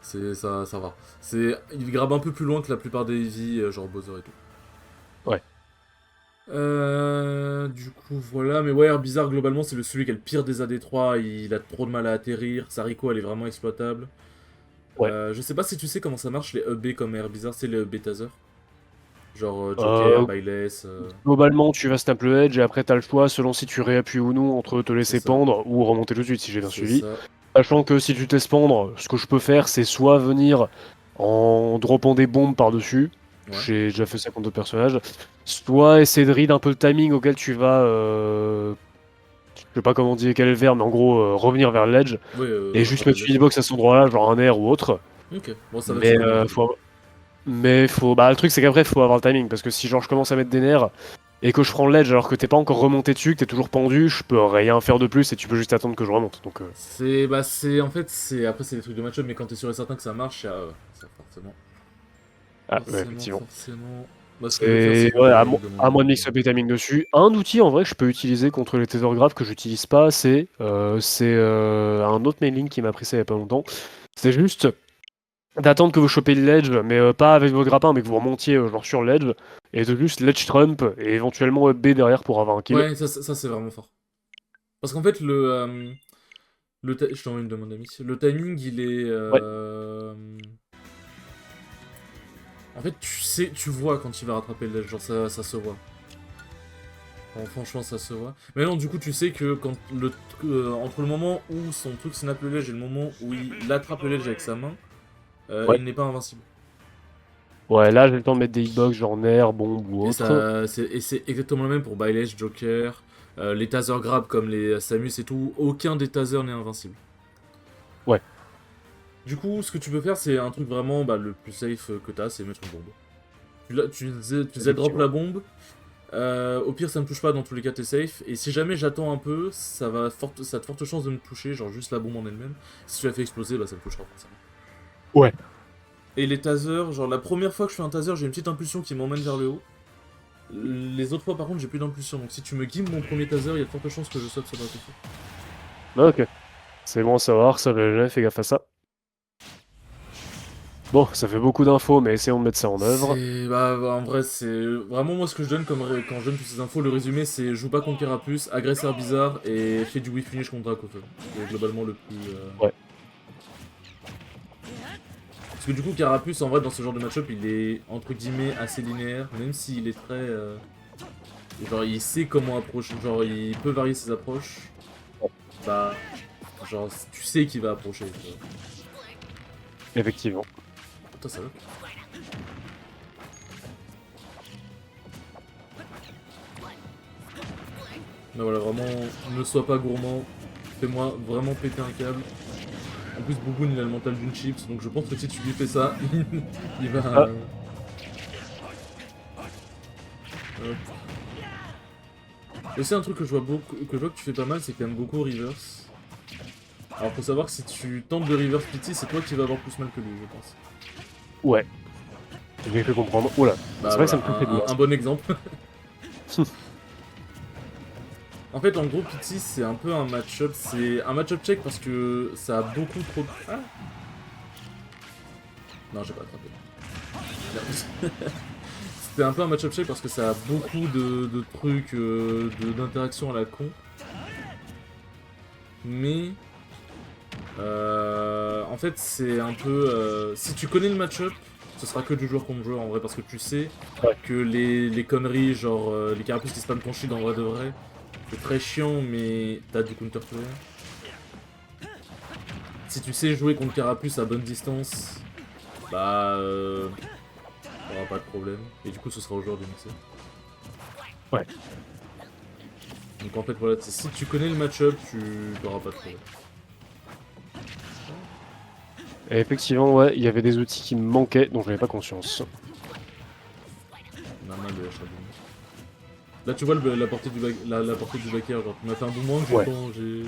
C'est ça va. Il grabe un peu plus loin que la plupart des heavy, genre Bowser et tout. Ouais. Du coup voilà, mais ouais, Air Bizarre globalement c'est celui qui a le pire des AD3, il a trop de mal à atterrir, sa Rico elle est vraiment exploitable. Ouais. Je sais pas si tu sais comment ça marche les EB comme Air Bizarre, c'est les EB Taser. Genre Joker, Euh, Byless, Globalement, tu vas snap le edge et après, t'as le choix, selon si tu réappuies ou non, entre te c'est laisser ça. pendre ou remonter tout de suite, si j'ai bien C'est suivi. ça. Sachant que si tu te laisses pendre, ce que je peux faire, c'est soit venir en droppant des bombes par-dessus, Ouais. j'ai déjà fait ça contre d'autres personnages, soit essayer de read un peu le timing auquel tu vas, je sais pas comment dire quel est le verbe, mais en gros, revenir vers l'edge, Ouais, et juste rattraper mettre le une ledge. box à cet endroit-là, genre un air ou autre. Ok, bon ça va Mais chiller dans tous les cas. bah, le truc c'est qu'après faut avoir le timing parce que si genre je commence à mettre des nerfs et que je prends le ledge alors que t'es pas encore remonté dessus, que t'es toujours pendu, je peux rien faire de plus et tu peux juste attendre que je remonte. Donc C'est en fait après c'est des trucs de match-up mais quand t'es sûr et certain que ça marche, ça forcément. ouais, effectivement. Forcément. Moi ce que je vais faire c'est C'est que ouais, je vais lui à moins demander. de mix-up les timings dessus. Un outil en vrai que je peux utiliser contre les tether graves que j'utilise pas assez, c'est un autre mailing qui m'a appris ça il y a pas longtemps. C'est juste d'attendre que vous chopez le ledge, mais pas avec votre grappin, mais que vous remontiez genre sur le ledge, et de juste ledge trump et éventuellement up B derrière pour avoir un kill. Ouais, ça c'est vraiment fort. Parce qu'en fait je t'envoie une demande d'amis. Le timing il est Ouais. en fait tu sais, tu vois quand il va rattraper le ledge, genre ça se voit. Bon, franchement, ça se voit. Mais non, du coup, tu sais que entre le moment où son truc snap le ledge et le moment où il attrape le ledge avec sa main, Ouais. il n'est pas invincible. Ouais, là j'ai le temps de mettre des hitbox genre Nair, bombe ou Et autre. c'est exactement le même pour Byleth, Joker, les taser grab comme les Samus et tout. Aucun des tasers n'est invincible. Ouais, Du coup, ce que tu peux faire, c'est un truc vraiment le plus safe que t'as, c'est mettre une bombe. Tu Z-drop effectivement. la bombe. Au pire, ça me touche pas, dans tous les cas, t'es safe. Et si jamais j'attends un peu, ça a de fortes chances de me toucher, genre juste la bombe en elle-même. Si tu la fais exploser, bah ça me touchera forcément. Ouais. Et les tasers, genre la première fois que je fais un taser, j'ai une petite impulsion qui m'emmène vers le haut. Les autres fois, par contre, j'ai plus d'impulsion. Donc si tu me guimes mon premier taser, il y a de fortes chances que je saute sur la tête. Ah, ok. C'est bon à savoir, ça j'avais jamais fait gaffe à ça. Bon, ça fait beaucoup d'infos, mais essayons de mettre ça en œuvre. En vrai, c'est vraiment moi ce que je donne quand je donne toutes ces infos. Le résumé, c'est joue pas contre Carapuce, agresseur bizarre et fais du whip finish contre Dracofeu. C'est globalement le plus. Ouais. Parce que du coup, Carapuce, en vrai, dans ce genre de match-up, il est entre guillemets assez linéaire, même s'il est très. Genre, il sait comment approcher, genre, il peut varier ses approches. Bah, genre, tu sais qu'il va approcher. Tu vois. Effectivement. Putain, ça va. Mais voilà, vraiment, ne sois pas gourmand. Fais-moi vraiment péter un câble. En plus, Bouboun il a le mental d'une chips, donc je pense que si tu lui fais ça, il va. Ah. Hop. Aussi, un truc que je vois que tu fais pas mal, c'est quand même beaucoup reverse. Alors, faut savoir que si tu tentes de reverse Pity, c'est toi qui vas avoir plus mal que lui, je pense. Ouais. J'ai bien fait comprendre. Oula. Bah C'est vrai que ça voilà, me touche les doigts. un bon exemple. En fait, en gros, Pity, c'est un peu un match-up. C'est un match-up check parce que ça a beaucoup trop de. Ah non, j'ai pas attrapé. Merde. C'était un peu un match-up check parce que ça a beaucoup de trucs, d'interactions à la con. mais en fait c'est un peu... si tu connais le match-up, ce sera que du joueur contre joueur en vrai, parce que tu sais que les conneries, genre les carapuces qui spamment ton shield en vrai de vrai, c'est très chiant, mais t'as du counter to air. Si tu sais jouer contre carapuce à bonne distance, bah t'auras pas de problème, et du coup ce sera au joueur de mixer. Ouais. Donc en fait voilà, si tu connais le match-up, tu n'auras pas de problème. Et effectivement, ouais, il y avait des outils qui me manquaient, dont j'avais pas conscience. On a mal de HAB. Là tu vois la portée du la portée du backer, genre tu m'as fait un bon moment que Ouais. j'ai...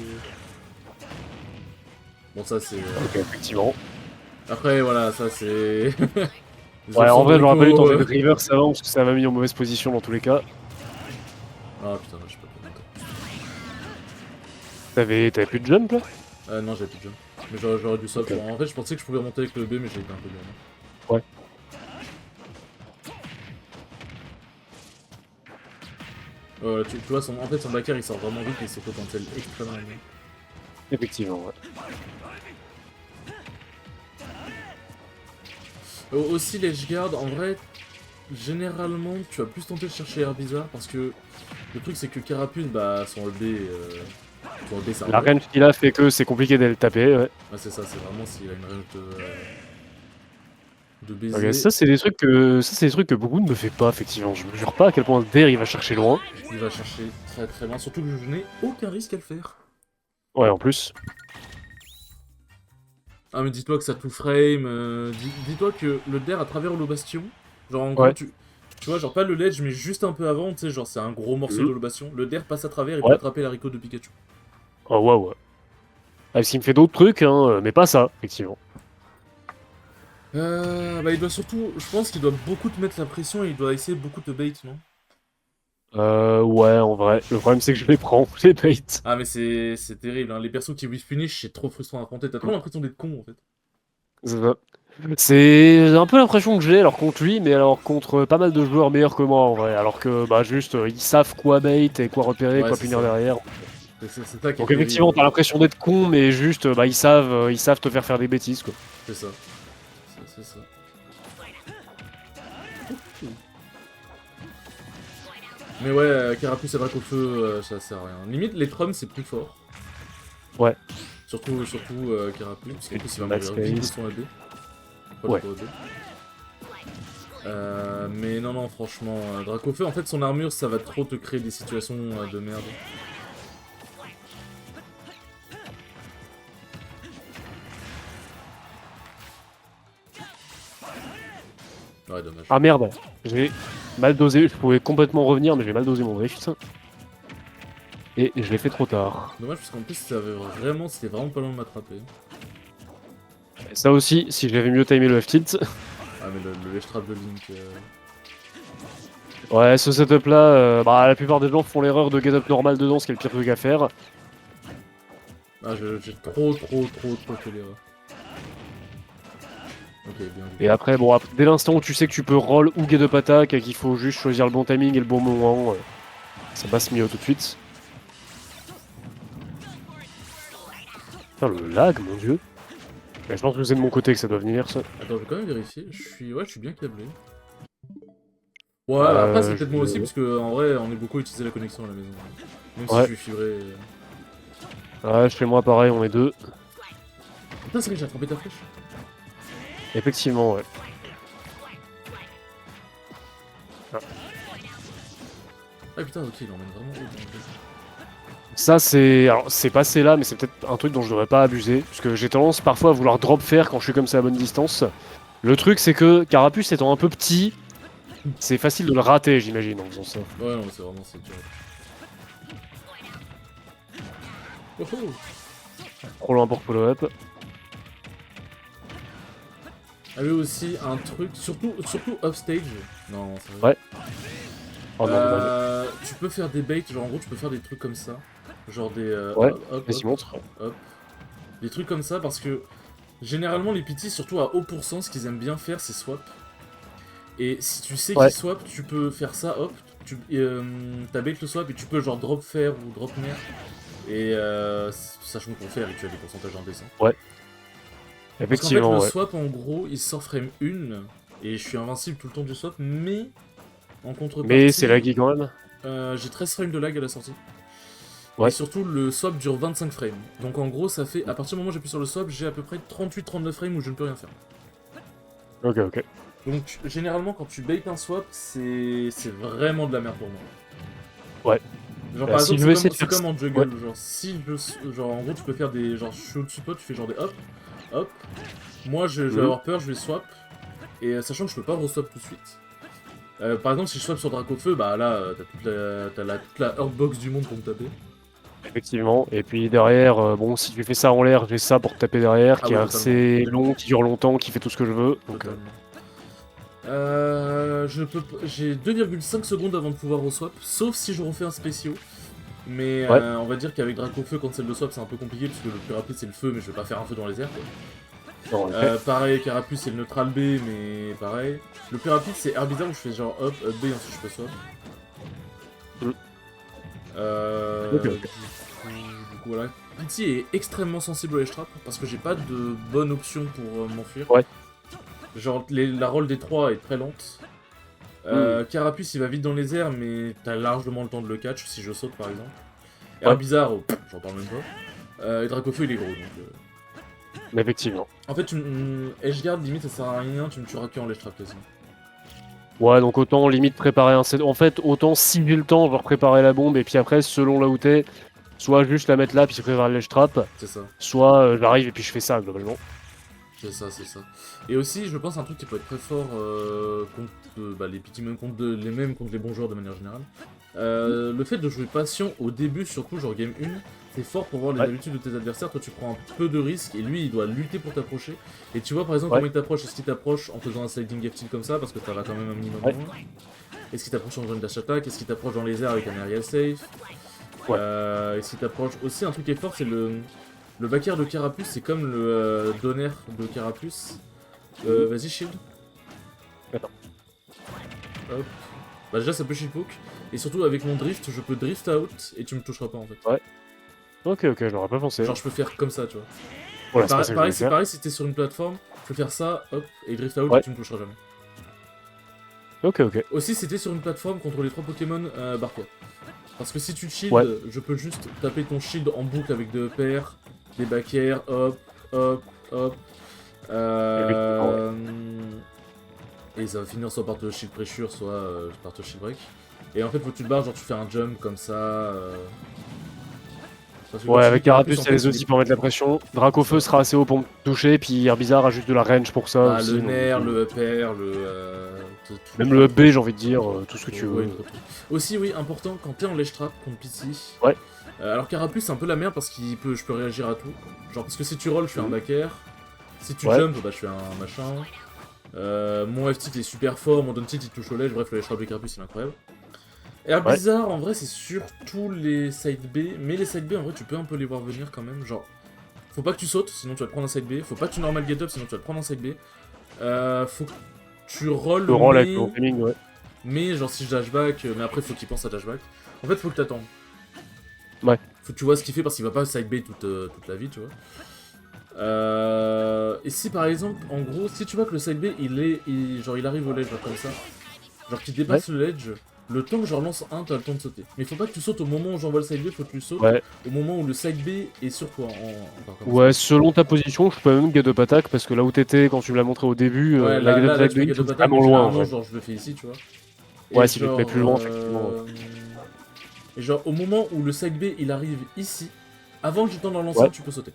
Bon ça c'est... Ok, effectivement. Après voilà, ça c'est... Ouais, en vrai, j'aurais pas dû tenter de reverse avant, parce que ça m'a mis en mauvaise position dans tous les cas. Ah putain, là, je sais pas comment T'avais plus de jump là? non, j'avais plus de jump. Mais j'aurais dû swap. Ok. En fait, je pensais que je pouvais remonter avec le B, mais j'ai été un peu dur. Ouais. Tu vois, en fait, son backer il sort vraiment vite et son potentiel extrêmement bien. Effectivement, ouais. Aussi, l'edgeguard, en vrai, généralement, tu vas plus tenter de chercher Air Bizarre parce que le truc c'est que Carapuce, bah, son LB, c'est un La vrai. range qu'il a fait que c'est compliqué d'aller le taper, ouais. Ouais, c'est ça, c'est vraiment s'il a une range de baiser. Ok, ça c'est des trucs que beaucoup ne me fait pas, effectivement. Je mesure pas à quel point Der il va chercher loin. Il va chercher très très loin, surtout que je n'ai aucun risque à le faire. Ouais, en plus. Ah mais dis-toi que ça tout frame, dis-toi que le der à travers le bastion, genre en gros Ouais. tu vois genre pas le ledge mais juste un peu avant, tu sais genre c'est un gros morceau Mhm. de le bastion, le der passe à travers et peut Ouais. attraper l'haricot de Pikachu. Oh, ouais, ouais. Ah, parce qu'il me fait d'autres trucs, hein, mais pas ça, effectivement. Bah il doit surtout, je pense qu'il doit beaucoup te mettre la pression et il doit essayer beaucoup te bait, non? Ouais, en vrai. Le problème c'est que je les prends, les baits. Ah mais c'est terrible, hein. Les persos qui whiff finish c'est trop frustrant à affronter, t'as trop l'impression d'être con en fait. C'est ça. C'est un peu l'impression que j'ai alors contre lui, mais alors contre pas mal de joueurs meilleurs que moi en vrai. Alors que bah juste ils savent quoi bait et quoi repérer, Ouais quoi c'est punir ça, derrière. c'est ça qui est Donc terrible. effectivement t'as l'impression d'être con, mais juste bah ils savent te faire des bêtises quoi. C'est ça. C'est ça. Mais ouais, Carapuce et Drac au feu, ça sert à rien. Limite, les Trums, c'est plus fort. Ouais. Surtout Carapuce, parce qu'en plus, il va Max mourir vite de Charisme. son AB. Pas Ouais. de AB. Mais non, franchement, Drac au feu, en fait, son armure, ça va trop te créer des situations de merde. Ouais, dommage. Ah merde, j'ai mal dosé, je pouvais complètement revenir, mais j'ai mal dosé mon drift. Et je l'ai fait trop tard. Dommage, parce qu'en plus, c'était vraiment pas loin de m'attraper. Et ça aussi, si j'avais mieux timé le F-tilt. Ah, mais le ledge trap de Link... Ouais, ce setup là, bah la plupart des gens font l'erreur de get up normal dedans, ce qui est le pire truc à faire. Ah, j'ai trop fait l'erreur. Ok, bien vu. Et après, bon, dès l'instant où tu sais que tu peux roll ou get up attack et qu'il faut juste choisir le bon timing et le bon moment, ça passe mieux tout de suite. Putain, le lag, mon dieu. Mais je pense que c'est de mon côté que ça doit venir, ça. Attends, je vais quand même vérifier. Je suis bien câblé. Ouais, après c'est peut-être moi aussi, parce que en vrai, on est beaucoup utilisé la connexion à la maison. Même si Ouais. je suis fibré. Ouais, chez moi pareil, on est deux. Putain, c'est vrai que j'ai attrapé ta flèche. Effectivement, ouais. Ah putain, ok, il emmène vraiment haut. Ça, c'est. Alors, c'est passé là, mais c'est peut-être un truc dont je devrais pas abuser. Parce que j'ai tendance parfois à vouloir drop faire quand je suis comme ça à bonne distance. Le truc, c'est que Carapuce étant un peu petit, c'est facile de le rater, j'imagine, en faisant ça. Ouais, non, c'est vraiment dur. Oh oh. Trop loin pour follow-up. Avait aussi un truc, surtout offstage. Non, c'est vrai. Ouais. Oh non, dommage. Tu peux faire des baits, genre en gros, tu peux faire des trucs comme ça. Genre des. Ouais, hop, vas-y, montre. hop. Des trucs comme ça parce que généralement les PT, surtout à haut pourcent, ce qu'ils aiment bien faire c'est swap. Et si tu sais qu'ils swap, tu peux faire ça, hop, t'as bait le swap et tu peux genre drop faire ou drop mer. Et sachant qu'on fait rituel des pourcentages indécents. Ouais. Parce qu'en fait, Effectivement, le ouais. swap, en gros, il sort frame 1, et je suis invincible tout le temps du swap, mais en Mais c'est contrepartie, lagué quand même. j'ai 13 frames de lag à la sortie. Et Ouais. surtout, le swap dure 25 frames. Donc en gros, ça fait, à partir du moment où j'appuie sur le swap, j'ai à peu près 38-39 frames où je ne peux rien faire. Ok, ok. Donc généralement, quand tu bait un swap, c'est vraiment de la merde pour moi. Ouais. Genre Bah, par si exemple, je veux essayer de c'est faire comme ça. en Ouais. juggle, genre si je... Genre en gros, tu peux faire des... Genre je suis au-dessus de toi, tu fais genre des hop, hop. Moi, je vais Mhm. avoir peur, je vais swap. Et sachant que je peux pas re-swap tout de suite. Par exemple, si je swap sur Dracofeu, bah là, toute la Hurtbox du monde pour me taper. Effectivement. Et puis derrière, bon, si tu fais ça en l'air, j'ai ça pour te taper derrière, Ah qui est ouais, totalement. assez long, qui dure longtemps, qui fait tout ce que je veux. Donc, Totalement. J'ai 2,5 secondes avant de pouvoir re-swap, sauf si je refais un spéciaux. Mais ouais. on va dire qu'avec Dracofeu, quand c'est le swap, c'est un peu compliqué, parce que le plus rapide c'est le feu, mais je vais pas faire un feu dans les airs. Quoi. Non, en effet. Pareil, Carapuce c'est le neutral B, mais pareil. Le plus rapide c'est Herbizarre où je fais genre hop, up B, et ensuite je peux swap. Mm. Ok, ok. Du coup, voilà. Pity est extrêmement sensible aux edge traps parce que j'ai pas de bonne option pour m'enfuir. Ouais. Genre, la roll des 3 est très lente. Mm. Carapuce il va vite dans les airs, mais t'as largement le temps de le catch si je saute par exemple. Ouais. Herbizarre, j'en parle même pas. Et Dracofeu il est gros donc. Mais effectivement. En fait, Edgeguard limite ça sert à rien, tu me tueras que en edge trap quasiment. Ouais, donc autant limite préparer un set. En fait, autant si j'ai le temps, je vais préparer la bombe, et puis après, selon là où t'es, soit juste la mettre là, puis préparer le ledge trap, C'est ça. soit j'arrive et puis je fais ça globalement. C'est ça, c'est ça. Et aussi, je pense un truc qui peut être très fort contre les petits mêmes contre les mêmes contre les bons joueurs de manière générale. Le fait de jouer patient au début, surtout genre game 1, c'est fort pour voir les Ouais. habitudes de tes adversaires. Toi, tu prends un peu de risque et lui, il doit lutter pour t'approcher. Et tu vois par exemple Ouais. comment il t'approche. Est-ce qu'il t'approche en faisant un sliding FT comme ça parce que ça va quand même un minimum Ouais. loin. Est-ce qu'il t'approche en faisant une dash attack? Est-ce qu'il t'approche dans les airs avec un aerial safe? Ouais. Est-ce qu'il t'approche aussi un truc qui est fort, c'est le back air de Carapuce, c'est comme le donner de Carapuce. Vas-y, shield. Attends. Hop. Bah, déjà, ça peut shield poke. Et surtout, avec mon drift, je peux drift out et tu me toucheras pas en fait. Ouais. Ok, ok, je l'aurais pas pensé. Genre, je peux faire comme ça, tu vois. Voilà, c'est pas ça que je voulais C'est faire. pareil si t'es sur une plateforme, je peux faire ça, hop, et drift out Ouais. et tu me toucheras jamais. Ok, ok. Aussi, si t'es sur une plateforme contre les 3 Pokémon, barre-toi. Parce que si tu te shield, Ouais. je peux juste taper ton shield en boucle avec des EPR, des back air, hop, hop, hop. Et ça va finir soit par te shield pressure, soit par te shield break. Et en fait, faut que tu te barres, genre tu fais un jump comme ça. Parce que Ouais, quand avec tu dis Carapuce, en il y a fait, les outils pour mettre la pression. Dracofeu sera assez haut pour me toucher, puis Herbizarre a juste de la range pour ça Bah, aussi. le donc, nerf, le EPR, même le B, j'ai envie de dire, tout ce que tu Ouais, veux. trop de trucs. Aussi, oui, important, quand t'es en ledge trap contre PC. Ouais. Alors Carapuce, c'est un peu la merde parce que je peux réagir à tout. Genre, parce que si tu rolls, je fais un Mhm. back air. Si tu Ouais. jump, bah, je fais un machin. Mon F-tilt est super fort, mon down-tilt il touche au ledge, bref, le ledge trap de Carapuce, il est incroyable. Herbizarre, en vrai, c'est surtout les side B, mais les side B, en vrai, tu peux un peu les voir venir quand même. Genre, faut pas que tu sautes, sinon tu vas te prendre un side B. Faut pas que tu normal get up, sinon tu vas te prendre un side B. Faut que tu rolls, Le roll avec mais... le timing, ouais. Mais genre si je dashback, mais après faut qu'il pense à dashback. En fait faut que t'attendes. Ouais. Faut que tu vois ce qu'il fait parce qu'il va pas side bait toute la vie, tu vois. Et si par exemple, en gros, si tu vois que le side bait il arrive au ledge genre comme ça, genre qu'il dépasse le ledge, le temps que je relance un, t'as le temps de sauter. Mais faut pas que tu sautes au moment où j'envoie le side B, faut que tu sautes Ouais. au moment où le side B est sur toi. Ouais, selon ta position, je peux même get up attack parce que là où t'étais quand tu me l'as montré au début, Ouais, la get up là attack tu de peux hit, get up c'est attack, mais vraiment loin. généralement Ouais, genre je le fais ici, tu vois. ouais Et si tu te mets plus loin, effectivement. Et genre, au moment où le side B il arrive ici, avant que j'ai le temps d'en lancer Ouais. un, tu peux sauter.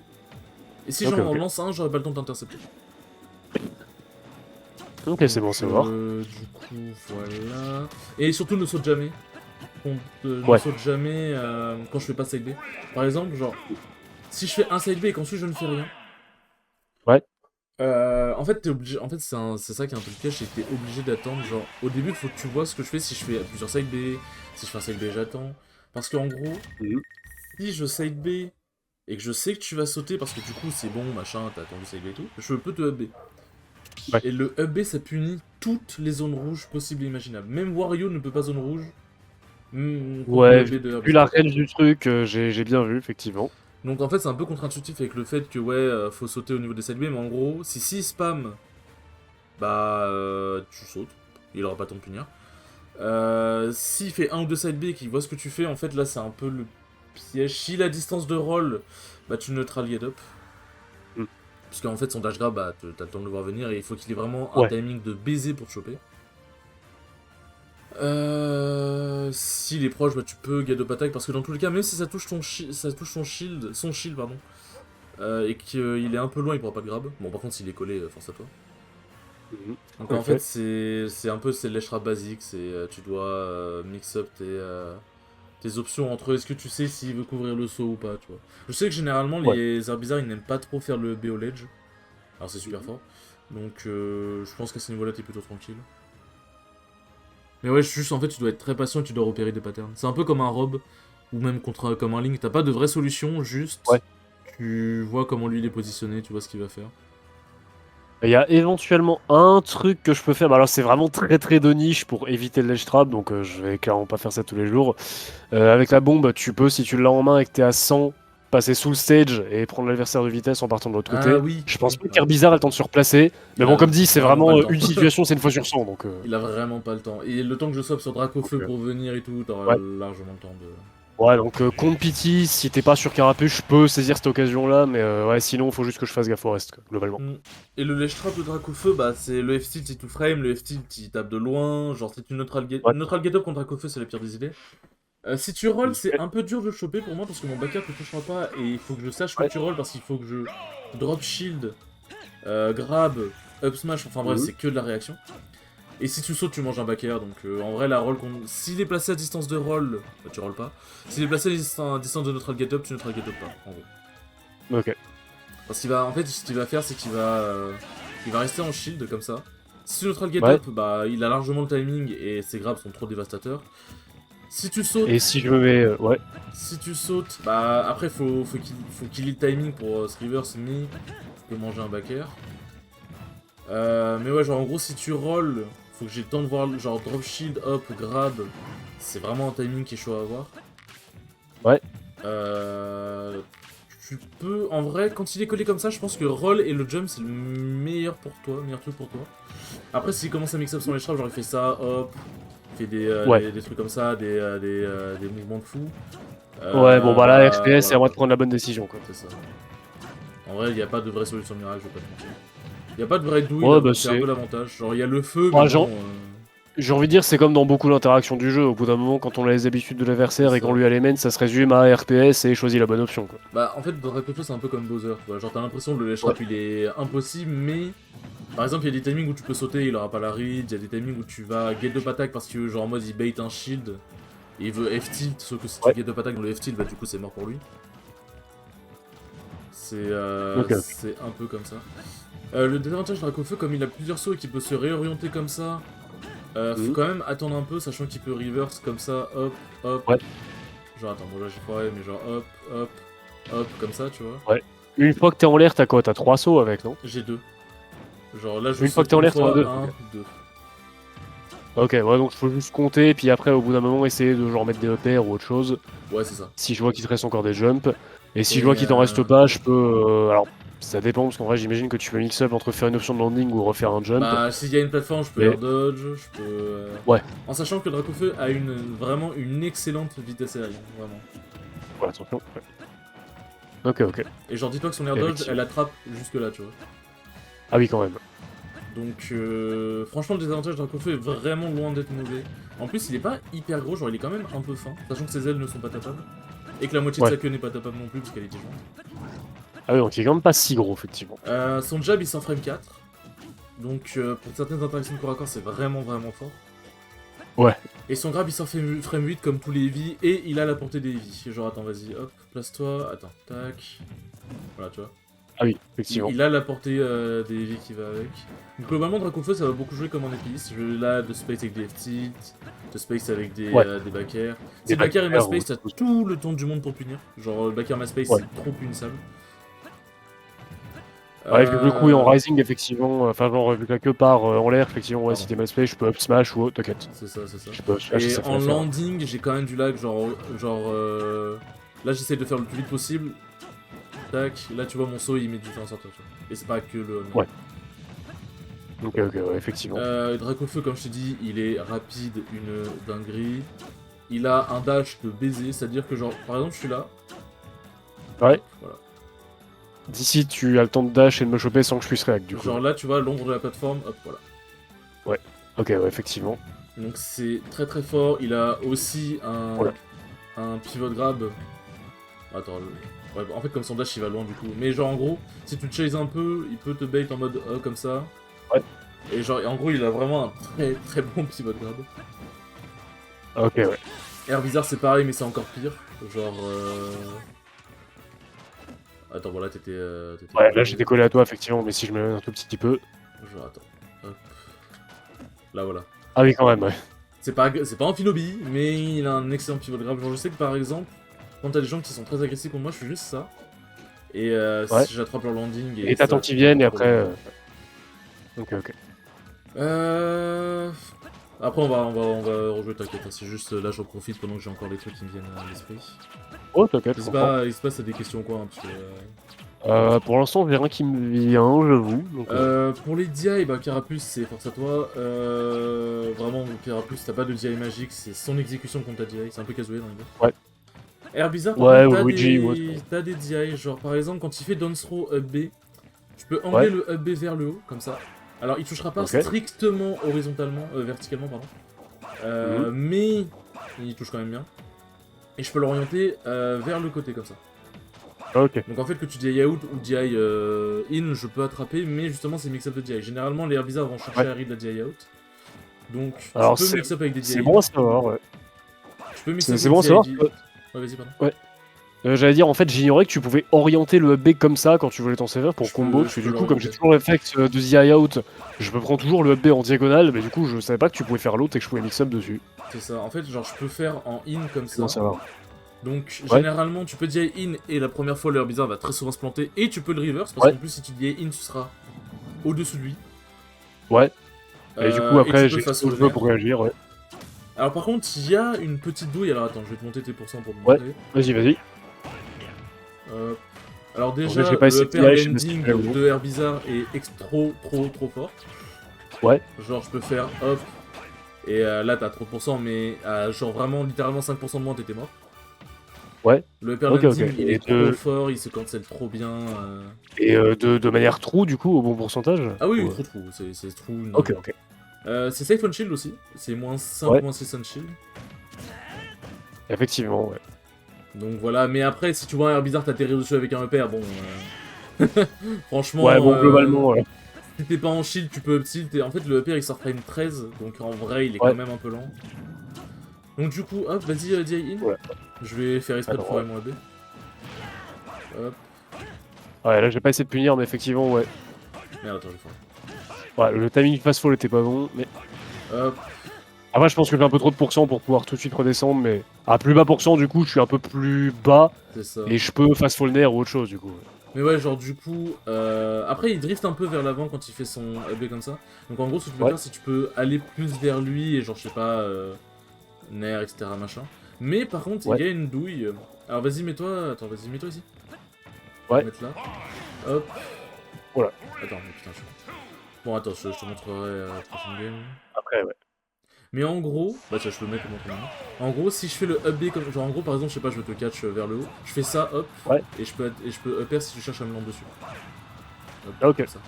Et si Ok, j'en ok. lance un, j'aurais pas le temps d'intercepter. Ok, c'est bon, c'est voir. Du coup, voilà. Et surtout, ne saute jamais. Ne Ouais. saute jamais quand je fais pas side B. Par exemple, genre, si je fais un side B et qu'ensuite je ne fais rien. Ouais. En fait, t'es obligé. En fait, c'est ça qui est un peu le piège, c'est que t'es obligé d'attendre. Genre, au début, il faut que tu vois ce que je fais si je fais plusieurs side B. Si je fais un side B, j'attends. Parce qu'en gros, Mhm. si je side B et que je sais que tu vas sauter parce que du coup c'est bon, machin, t'as attendu side B et tout, je peux te up B. Ouais. Et le up B ça punit toutes les zones rouges possibles et imaginables. Même Wario ne peut pas zone rouge contre Ouais, le B de vu la Herbizarre. range du truc, j'ai bien vu, effectivement. Donc en fait, c'est un peu contre-intuitif avec le fait que, ouais, faut sauter au niveau des side B, mais en gros, si 6 spam, bah, tu sautes. Il aura pas le temps de punir. S'il fait un ou deux side B et qu'il voit ce que tu fais, en fait, là, c'est un peu le piège. Si la distance de roll, bah, tu neutral get up. Mm. Parce qu'en fait, son dash grab, bah, t'as le temps de le voir venir et il faut qu'il ait vraiment un Ouais. timing de baiser pour te choper. S'il est proche, bah, tu peux get up attack parce que dans tous les cas, même si ça touche son shield, pardon, et qu'il est un peu loin, il pourra pas te grab. Bon, par contre, s'il est collé, force à toi. Mhm. Donc en Ok. fait, c'est un peu c'est l'edge trap basique, tu dois mix up tes options entre est-ce que tu sais s'il veut couvrir le saut ou pas, tu vois. Je sais que généralement Ouais. les Herbizarre ils n'aiment pas trop faire le BO ledge, alors c'est super Mhm. fort. Donc je pense qu'à ce niveau-là t'es plutôt tranquille. Mais ouais, juste en fait tu dois être très patient et tu dois repérer des patterns. C'est un peu comme un Rob ou même comme un Link, t'as pas de vraie solution, Ouais. juste tu vois comment lui il est positionné, tu vois ce qu'il va faire. Il y a éventuellement un truc que je peux faire, bah alors c'est vraiment très très de niche pour éviter le ledge trap, donc je vais clairement pas faire ça tous les jours. Avec la bombe, tu peux, si tu l'as en main et que t'es à 100, passer sous le stage et prendre l'adversaire de vitesse en partant de l'autre Ah côté. oui, Je pense oui, pas ouais. qu'Herbizarre ait le temps de se replacer, mais Il bon, a comme dit, c'est vraiment pas vraiment le temps. une situation, c'est une fois sur 100, donc... Il a vraiment pas le temps. Et le temps que je swap sur Dracofeu donc, pour venir et tout, t'auras ouais. largement le temps de... Ouais, donc contre Pity, si t'es pas sur Carapuce, je peux saisir cette occasion-là, mais ouais, sinon, faut juste que je fasse gaffe au reste, quoi, globalement. Mm. Et le ledge trap de Dracofeu, bah c'est le F-tilt il tout frame, le F-tilt il tape de loin, genre c'est une Ouais. neutral get up contre Dracofeu, c'est la pire des idées. Si tu rolls, c'est Ok. un peu dur de le choper pour moi parce que mon backer ne touchera pas et il faut que je sache que Ouais. tu rolls parce qu'il faut que je drop shield, grab, up smash, enfin bref, Mhm. c'est que de la réaction. Et si tu sautes, tu manges un backer, donc en vrai, la roll, s'il est placé à distance de roll, bah, tu rolls pas. S'il est placé à distance de neutral get up, tu neutral get up pas, en gros. Ok. Parce qu'il va, en fait, ce qu'il va faire, c'est il va rester en shield comme ça. Si tu neutral get Ouais. up, bah, il a largement le timing et ses grabs sont trop dévastateurs. Si tu sautes, Et si je me mets... ouais. bah, après, faut qu'il ait le timing pour se reverse me, peut manger un backer. Mais ouais, genre en gros, si tu rolls, faut que j'ai le temps de voir, genre drop shield, hop, grab. C'est vraiment un timing qui est chaud à avoir. Ouais. Euh, Tu peux, en vrai, quand il est collé comme ça, je pense que roll et le jump c'est le meilleur pour toi, meilleur truc pour toi. Après, s'il commence à mix up sur les traps, genre il fait ça, hop, il fait Ouais. des trucs comme ça, des mouvements de fou. Ouais, bon, bah là, Bah FPS, c'est voilà à moi quoi, de prendre la bonne décision, quoi. c'est ça. En vrai, il n'y a pas de vraie solution miracle, je vais pas te mentir. Il n'y a pas de vraie douille Ouais, là, bah c'est un c'est... peu l'avantage. Genre il y a le feu, mais Ouais, bon. j'ai envie de dire, c'est comme dans beaucoup d'interactions du jeu. Au bout d'un moment, quand on a les habitudes de C'est l'adversaire et qu'on ça. lui a les mains, ça se résume à RPS et choisit la bonne option, quoi. Bah en fait dans Dracoto c'est un peu comme Bowser, tu vois. Genre t'as l'impression que le ledge Ouais. trap il est impossible, mais par exemple il y a des timings où tu peux sauter, il aura pas la read, il y a des timings où tu vas get up attack parce que genre en mode il bait un shield et il veut F-tilt, sauf que si tu Ouais. get up attack dans le F-tilt, bah du coup c'est mort pour lui. Ok, ok. C'est un peu comme ça. Le désavantage de Dracofeu, comme il a plusieurs sauts et qu'il peut se réorienter comme ça, faut Mhm. quand même attendre un peu, sachant qu'il peut reverse comme ça, hop, hop. Ouais. Genre attends, bon là j'ai foiré, mais genre hop, hop, hop, comme ça, tu vois. Ouais. Une fois que t'es en l'air, t'as quoi? T'as 3 sauts avec, non? J'ai deux. Genre là je Une fois que saute t'es en une l'air, t'en as fois, 2. un, deux. Ok, ouais, donc je peux juste compter, puis après, au bout d'un moment, essayer de genre mettre des repères ou autre chose. Ouais, c'est ça. Si je vois qu'il te reste encore des jumps. Et si je vois Et qu'il t'en reste pas, je peux. Alors, ça dépend, parce qu'en vrai, j'imagine que tu peux mix up entre faire une option de landing ou refaire un jump. bah s'il y a une plateforme, je peux air Mais dodge, je peux. ouais, En sachant que le Dracofeu a vraiment une excellente vitesse aérienne, vraiment. ouais, attention. Ouais. Ok, ok. Et genre dis-toi que son air dodge, elle Effectivement. attrape jusque là, tu vois. Ah oui, quand même. Donc franchement le désavantage de Dracofeu est vraiment loin d'être mauvais. En plus il est pas hyper gros, genre il est quand même un peu fin, sachant que ses ailes ne sont pas tapables. Et que la moitié de Ouais. sa queue n'est pas tapable non plus parce qu'elle est disjointe. Ah oui, donc il est quand même pas si gros, effectivement. Son jab il s'en frame 4. Donc pour certaines interactions de corps à corps c'est vraiment fort. Ouais. Et son grab il s'en frame 8 comme tous les heavy et il a la portée des heavy. Genre attends vas-y hop, place-toi, attends, tac. Voilà tu vois. Ah oui, effectivement. Il a la portée des heavy qui va avec. Donc globalement Dracofeu ça va beaucoup jouer comme en épiste. Je là de space avec des F-tilt, de space avec Ouais. des backers. Des Si le backer et ma backers ou space t'as autre chose. tout le temps du monde pour punir. Genre le backer ma space Ouais. c'est trop punissable. Ouais, vu que le coup est en Euh, rising, effectivement, enfin, genre, vu que la queue part en l'air, effectivement, ouais, Pardon. si t'es mal spé, je peux up smash ou t'inquiète. C'est ça, c'est ça. Je peux up smash et Et ça fait en l'affaire. landing, j'ai quand même du lag, là, j'essaie de faire le plus vite possible. Tac, là, tu vois, mon saut, il met du temps à sortir, tu vois. Et c'est pas que le... Ouais. Ok, ouais, effectivement. Dracofeu, comme je t'ai dit, il est rapide, une dinguerie. Il a un dash de baiser, c'est-à-dire que, genre, par exemple, je suis là. Ouais. Voilà. D'ici, tu as le temps de dash et de me choper sans que je puisse réact, du coup. Genre là, tu vois, l'ombre de la plateforme, hop, voilà. Ouais. Ok, ouais, effectivement. Donc c'est très très fort. Il a aussi Voilà. un pivot grab. Attends, ouais, en fait, comme son dash, il va loin du coup. Mais genre, en gros, si tu le chases un peu, il peut te bait en mode comme ça. Ouais. Et genre, en gros, il a vraiment un très très bon pivot grab. Ok, ouais. Air Bizarre, c'est pareil, mais c'est encore pire. Genre. Attends, voilà, t'étais. Ouais, là, j'étais collé à toi, effectivement, mais si je me mets un tout petit peu. Genre, attends. Hop. Là, voilà. Ah oui, quand même, ouais. C'est pas un Philobee, mais il a un excellent pivot grab. Genre, je sais que par exemple, quand t'as des gens qui sont très agressifs contre moi, je fais juste ça. Et Ouais. si j'attrape leur landing. Et t'attends qu'ils viennent, et après. Ok. Après, on va rejouer, t'inquiète. Hein. C'est juste là, j'en profite pendant que j'ai encore des trucs qui me viennent à l'esprit. Oh, t'inquiète, je comprends. Il se passe à des questions quoi, hein, parce que, Pour l'instant, j'ai rien qui me vient, j'avoue. Donc, pour les DI, bah, Carapuce, c'est force à toi. Vraiment, Carapuce, t'as pas de DI magique, c'est son exécution contre ta DI. C'est un peu casoué dans les deux. Ouais. Air Bizarre, par Ouais, contre, ou Luigi ou autre. t'as des DI. Genre, par exemple, quand il fait down throw up B, tu peux angler Ouais. le up B vers le haut, comme ça. Alors, il touchera pas Ok. strictement verticalement, pardon. Mais il touche quand même bien. Et je peux l'orienter vers le côté, comme ça. Ok. Donc en fait, que tu DI out ou DI in, je peux attraper, mais justement, c'est mix-up de DI. Généralement, les air bizarres vont chercher à read la DI out. Donc, Alors, tu peux mix-up avec des DI c'est in. bon à savoir, ouais. Tu peux mix-up C'est avec bon à des savoir. DI... Ouais, vas-y, pardon. Ouais. J'allais dire, en fait, j'ignorais que tu pouvais orienter le up B comme ça quand tu voulais t'en servir pour Je combo. peux- Parce je que peux du coup, comme j'ai l'orienter. toujours l'effect de DI out, je me prends toujours le up B en diagonale. Mais du coup, je savais pas que tu pouvais faire l'autre et que je pouvais mix up dessus. C'est ça. En fait, genre, je peux faire en in comme C'est bon à ça. savoir. Donc, Ouais. généralement, tu peux DI in et la première fois, le air bizarre va très souvent se planter. Et tu peux le reverse, parce Ouais. qu'en plus, si tu DI in, tu seras au-dessous de lui. Ouais. Et du coup, Et après, tu peux j'ai face tout le au jeu nerf. pour réagir, ouais. Alors par contre, il y a une petite douille. Alors attends, je vais te monter tes pourcents pour te Ouais. montrer. Vas-y. Alors En déjà, fait, j'ai pas le essayé de upper DI, je sais pas si tu landing fais ou non. de Air Bizarre est trop fort. Ouais. Genre je peux faire hop, et là t'as 30%, mais genre vraiment littéralement 5% de moins t'étais mort. Ouais. Le upper Ok. landing il Et est trop fort, il se cancel trop bien. de manière true, du coup, au bon pourcentage. Ah oui, Ou, trop, c'est trop une Ok. dinguerie. C'est safe on shield aussi, c'est moins 5, Ouais. moins 6 on shield. Effectivement, ouais. Donc voilà, mais après si tu vois un Air Bizarre t'atterrir dessus avec un upper, bon... franchement... Ouais, bon, globalement, ouais. Si t'es pas en shield, tu peux up tilt. Et en fait, le upper il sort frame 13, donc en vrai, il est Ouais. quand même un peu lent. Donc, du coup, hop, vas-y, DI in. Ouais. Je vais faire exprès de Alors, foirer mon AB. Hop, Ouais, là, j'ai pas essayé de punir, mais effectivement, ouais. merde, attends, je vais faire. Ouais, le timing fast fall était pas bon, mais. Hop, Après, je pense que j'ai un peu trop de pourcents pour pouvoir tout de suite redescendre, mais. À plus bas pourcent, du coup, je suis un peu plus bas, c'est ça. et je peux fast fall nerf ou autre chose, du coup. Mais ouais, genre, du coup, après, il drift un peu vers l'avant quand il fait son AB comme ça. Donc, en gros, ce que tu peux Ouais. faire, c'est que tu peux aller plus vers lui et, genre, je sais pas, nerf, etc. machin. Mais par contre, Ouais. il y a une douille. Alors, vas-y, mets-toi. Attends, vas-y, mets-toi ici. Ouais. Je vais mettre là. Hop. Voilà. Attends, mais putain, je suis... Bon, attends, je te montrerai la prochaine game. Après, ouais. Mais en gros, bah tiens, je peux le mettre pour montrer maintenant. En gros, si je fais le up B comme. Genre, en gros, par exemple, je sais pas, je veux te catch vers le haut. Je fais ça, hop. Ouais. Et je peux upper si tu cherches à me lancer dessus. Hop, Ah, ok. comme ça.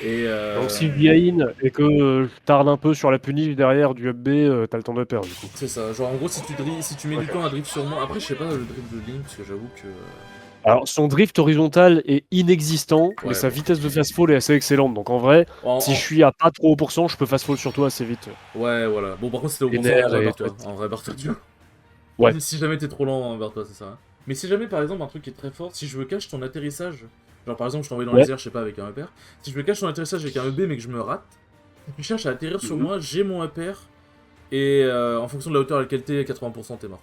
Et Donc, si je viens in et que je tarde un peu sur la punish derrière du up B, t'as le temps de perdre, du coup. c'est ça. Genre, en gros, si tu mets du Ok. temps à drift sur moi. Après, je sais pas le drift de Link, parce que j'avoue que. Alors, son drift horizontal est inexistant, mais Ouais, sa bon. vitesse de fast fall est assez excellente. Donc, en vrai, si je suis à pas trop haut pourcent, je peux fast fall sur toi assez vite. Ouais, voilà. Bon, par contre, si t'es au Et bon sens, en nerfs vrai, et barre-toi. tout. En vrai, barre-toi, tu vois. Ouais. Si jamais t'es trop lent, barre-toi, c'est ça. Hein. Mais si jamais, par exemple, un truc qui est très fort, si je veux cache ton atterrissage, genre par exemple, je t'envoie dans les airs, je sais pas, avec un upper, si je veux cache ton atterrissage avec un EB mais que je me rate, si tu cherches à atterrir sur moi, j'ai mon upper, et en fonction de la hauteur à laquelle t'es, 80% t'es mort.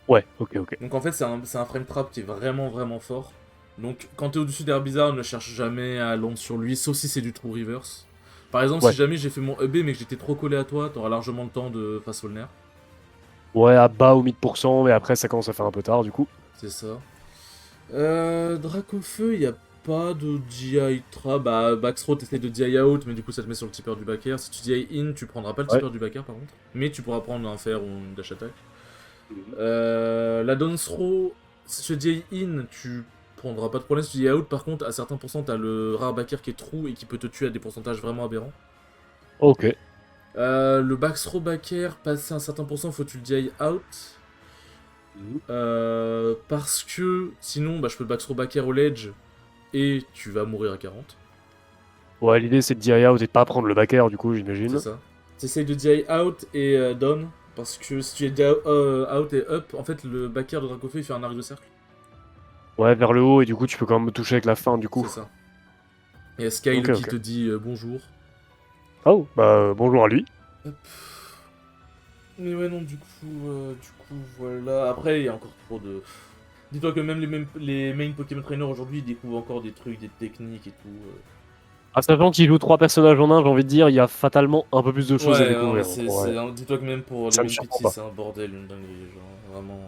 Ouais, ok. Donc en fait, c'est un frame trap qui est vraiment fort. Donc quand t'es au-dessus d'air bizarre, ne cherche jamais à land sur lui, sauf si c'est du true reverse. Par exemple, Ouais. si jamais j'ai fait mon EB mais que j'étais trop collé à toi, t'auras largement le temps de face au nerf. Ouais, à bas au 1000%, mais après ça commence à faire un peu tard du coup. C'est ça. Dracofeu, y a pas de DI tra. Bah, Baxro, t'essayes de DI out, mais du coup, ça te met sur le tipper du backer. Si tu DI in, tu prendras pas le Ouais. tipper du backer par contre. Mais tu pourras prendre un fer ou une dash attack. Mhm. La down throw, si tu DI in, tu prendras pas de problème. Si tu DI out, par contre, à certains pourcents, t'as le rare backer qui est true et qui peut te tuer à des pourcentages vraiment aberrants. Ok. Le backthrow backer, passé un certain pourcent, faut que tu le DI out. Mhm. Parce que sinon, bah, je peux le backthrow backer au ledge et tu vas mourir à 40. Ouais, l'idée c'est de DI out et de pas prendre le backer du coup, C'est j'imagine. ça. T'essayes de DI out et down. Parce que si tu es DI out et up, en fait, le backer de Dracofeu il fait un arc de cercle. Ouais, vers le haut, et du coup tu peux quand même me toucher avec la fin du coup. C'est ça. Et Skyle Ok, qui ok. te dit bonjour. Oh, bah bonjour à lui. Hop. Mais ouais, non, du coup, voilà. Après, il y a encore trop de. Dis-toi que même les main Pokémon Trainer aujourd'hui, ils découvrent encore des trucs, des techniques et tout. À sachant qu'il joue 3 personnages en un, j'ai envie de dire, il y a fatalement un peu plus de choses à Ouais, non, mais découvrir. Ouais. dis-toi que même pour les Ça me main surprend PT, pas. c'est un bordel, une dinguerie, genre, vraiment.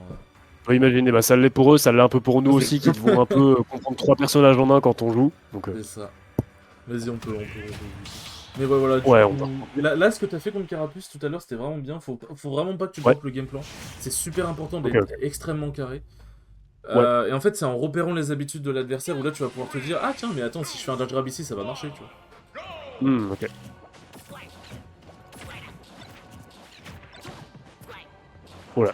On peut imaginer, bah ça l'est pour eux, ça l'est un peu pour nous aussi, qui devons un peu comprendre 3 personnages en un quand on joue. Donc, C'est ça. Vas-y, on peut. Mais ouais, voilà, du ouais, coup. on part. Là, ce que t'as fait contre Carapuce tout à l'heure, c'était vraiment bien. Faut vraiment pas que tu Ouais, droppes le game plan. C'est super important ok, d'être ok. extrêmement carré. Ouais. Et en fait, c'est en repérant les habitudes de l'adversaire où là, tu vas pouvoir te dire: ah, tiens, mais attends, si je fais un dodge grab ici, ça va marcher, tu vois. Ok. Oula.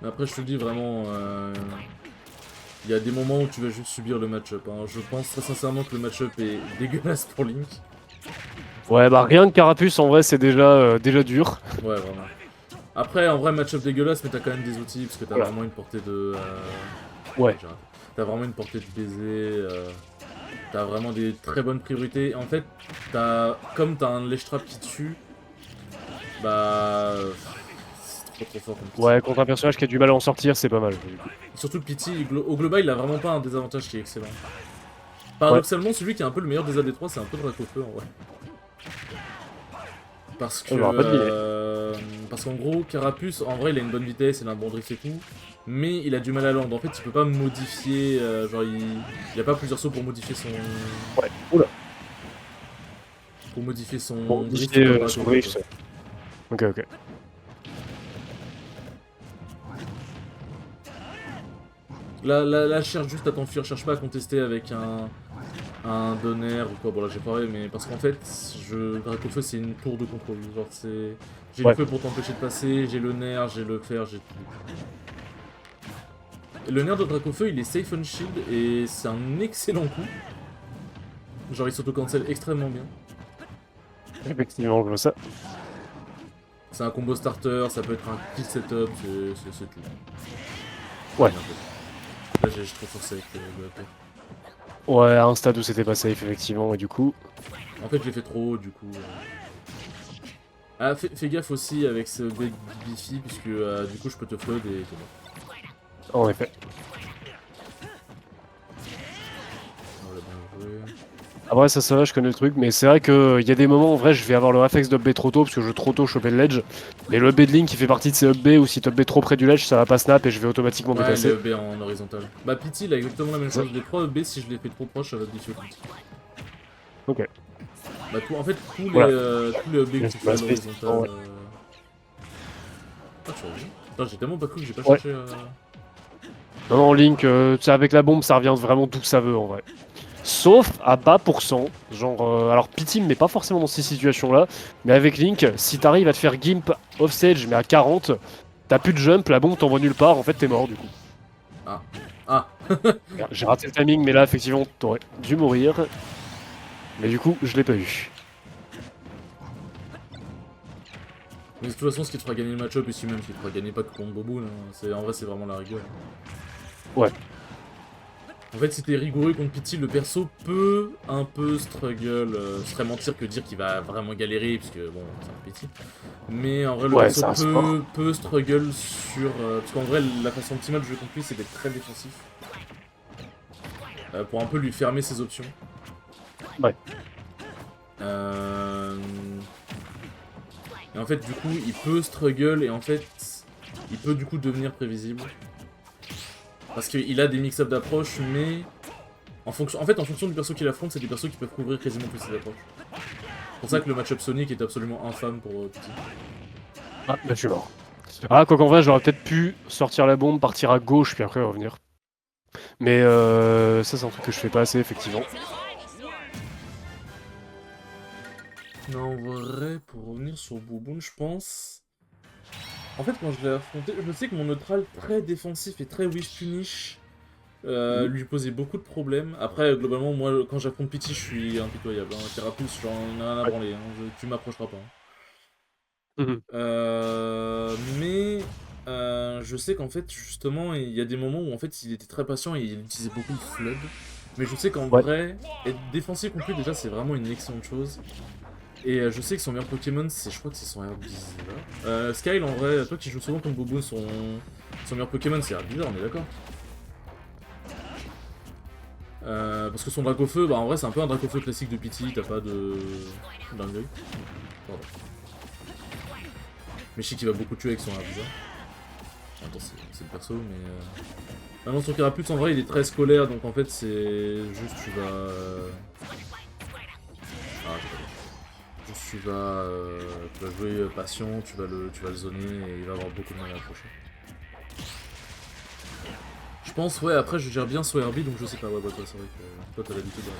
Mais après, je te le dis vraiment, il y a des moments où tu vas juste subir le match-up. Hein. Je pense très sincèrement que le match-up est dégueulasse pour Link. Ouais, bah rien que Carapuce, en vrai, c'est déjà dur. Ouais, vraiment. Après, en vrai, match-up dégueulasse, mais t'as quand même des outils, parce que t'as Voilà. vraiment une portée de. Ouais. J'ai raté. T'as vraiment une portée de baiser. T'as vraiment des très bonnes priorités. En fait, comme t'as un ledge trap qui tue, bah. C'est trop fort comme Pity. Ouais, contre un personnage qui a du mal à en sortir, c'est pas mal. Du coup. Surtout que Pity, au global, il a vraiment pas un désavantage qui est excellent. Ouais. Paradoxalement, celui qui est un peu le meilleur des AD3, c'est un peu Dracofeu en vrai. Parce que. Alors, pas deviné. Parce qu'en gros, Carapuce, en vrai, il a une bonne vitesse, il a un bon drift et tout. Mais il a du mal à land. En fait, il peut pas modifier. Genre, il a pas plusieurs sauts pour modifier son. Ouais. Oula. Pour modifier son Bon, drift d'ici comme son Dracofeu, quoi. drift. Ok, ok. Là, cherche juste à t'enfuir, cherche pas à contester avec un donner ou quoi. Bon, là j'ai parlé, mais parce qu'en fait, Dracofeu c'est une tour de contrôle. Genre, c'est. J'ai le Ouais. feu pour t'empêcher de passer, j'ai le nerf, j'ai le fer, j'ai tout. Et le nerf de Dracofeu il est safe on shield et c'est un excellent coup. Genre, il s'auto-cancel extrêmement bien. Effectivement, je vois ça. C'est un combo starter, ça peut être un kill setup, c'est tout. Ouais. Bien fait. Là, j'ai trop forcé avec le AP. Ouais, à un stade où c'était pas safe, effectivement, et du coup. En fait, je l'ai fait trop haut, du coup. Ah, fais gaffe aussi avec ce big Biffy, puisque du coup, je peux te flood et t'es mort. En effet. Voilà, bien joué. Après, ça va, je connais le truc, mais c'est vrai qu'il y a des moments, en vrai, je vais avoir le réflexe d'up B trop tôt, parce que je veux trop tôt choper le ledge. Mais le up B de Link, qui fait partie de ces up B, où si tu up B trop près du ledge, ça va pas snap et je vais automatiquement Ouais, dépasser. le B en horizontal. Bah, Pity, il a exactement la même chose. Les 3 B, si je les fais trop proches, ça va te diffuser. Ok. Bah, en fait, tous Voilà. les B que tu fais à Bah, l'horizontale. ouais. Ah, tu reviens. Putain, j'ai tellement pas cru que j'ai pas Ouais. cherché. Non, non, Link, tu sais, avec la bombe, ça revient vraiment d'où ça veut, en vrai. Sauf à bas pourcent. Genre, alors Pity me met pas forcément dans ces situations-là, mais avec Link, si t'arrives à te faire gimp offstage, mais à 40, t'as plus de jump, la bombe t'envoie nulle part, en fait, t'es mort, du coup. Ah, Merde, j'ai raté le timing, mais là, effectivement, t'aurais dû mourir. Mais du coup, je l'ai pas eu. mais de toute façon, ce qui te fera gagner le match-up, ici même, ce qui te fera gagner pas que contre Boboon, hein. En vrai, c'est vraiment la rigueur. Ouais. En fait, si t'es rigoureux contre Pity, le perso peut un peu struggle. Ce serait mentir que dire qu'il va vraiment galérer, parce que bon, c'est un Pity. Mais en vrai, le Ouais, perso ça reste fort. peut struggle sur. Parce qu'en vrai, la façon optimale de jouer contre lui, c'est d'être très défensif. Pour un peu lui fermer ses options. Ouais. Et en fait, du coup, il peut struggle et en fait, il peut du coup devenir prévisible. Parce qu'il a des mix-up d'approche, mais en fonction du perso qu'il affronte, c'est des persos qui peuvent couvrir quasiment toutes ses approches. C'est pour ça que le match-up Sonic est absolument infâme pour Pity. Ah, bah je suis mort. Ah, quoi qu'en vrai, j'aurais peut-être pu sortir la bombe, partir à gauche, puis après revenir. Mais ça, c'est un truc que je fais pas assez, effectivement. Non, en vrai, pour revenir sur Bouboun, je pense... En fait, quand je l'ai affronté, je sais que mon neutral très défensif et très wish punish lui posait beaucoup de problèmes. Après, globalement, moi, quand j'affronte Pity, je suis impitoyable. Hein. Carapuce, j'en ai rien à Ouais. branler. Hein. Tu m'approcheras pas. Hein. Mhm. Mais je sais qu'en fait, justement, il y a des moments où en fait, il était très patient et il utilisait beaucoup le flood. Mais je sais qu'en Ouais. vrai, être défensif contre lui, déjà, c'est vraiment une excellente chose. Et je sais que son meilleur Pokémon, c'est, je crois que c'est son Herbizarre. Skyle, en vrai, toi qui joues souvent contre Bobo, son meilleur Pokémon, c'est Herbizarre, on est d'accord. Parce que son Dracofeu, bah en vrai, c'est un peu un Dracofeu classique de Pity, t'as pas de dinguerie. Pardon. Mais je sais qu'il va beaucoup tuer avec son Herbizarre. Attends, c'est le perso, mais... Maintenant, son Carapuce, en vrai, il est très scolaire, donc en fait, c'est juste, tu vas... Ah, j'ai pas dit. Juste, tu vas jouer patient, tu vas le zoner, et il va avoir beaucoup de mal à approcher. Je pense, ouais, après, je gère bien sur Herbie, donc je sais pas, ouais, bah toi, c'est vrai que toi, t'as l'habitude de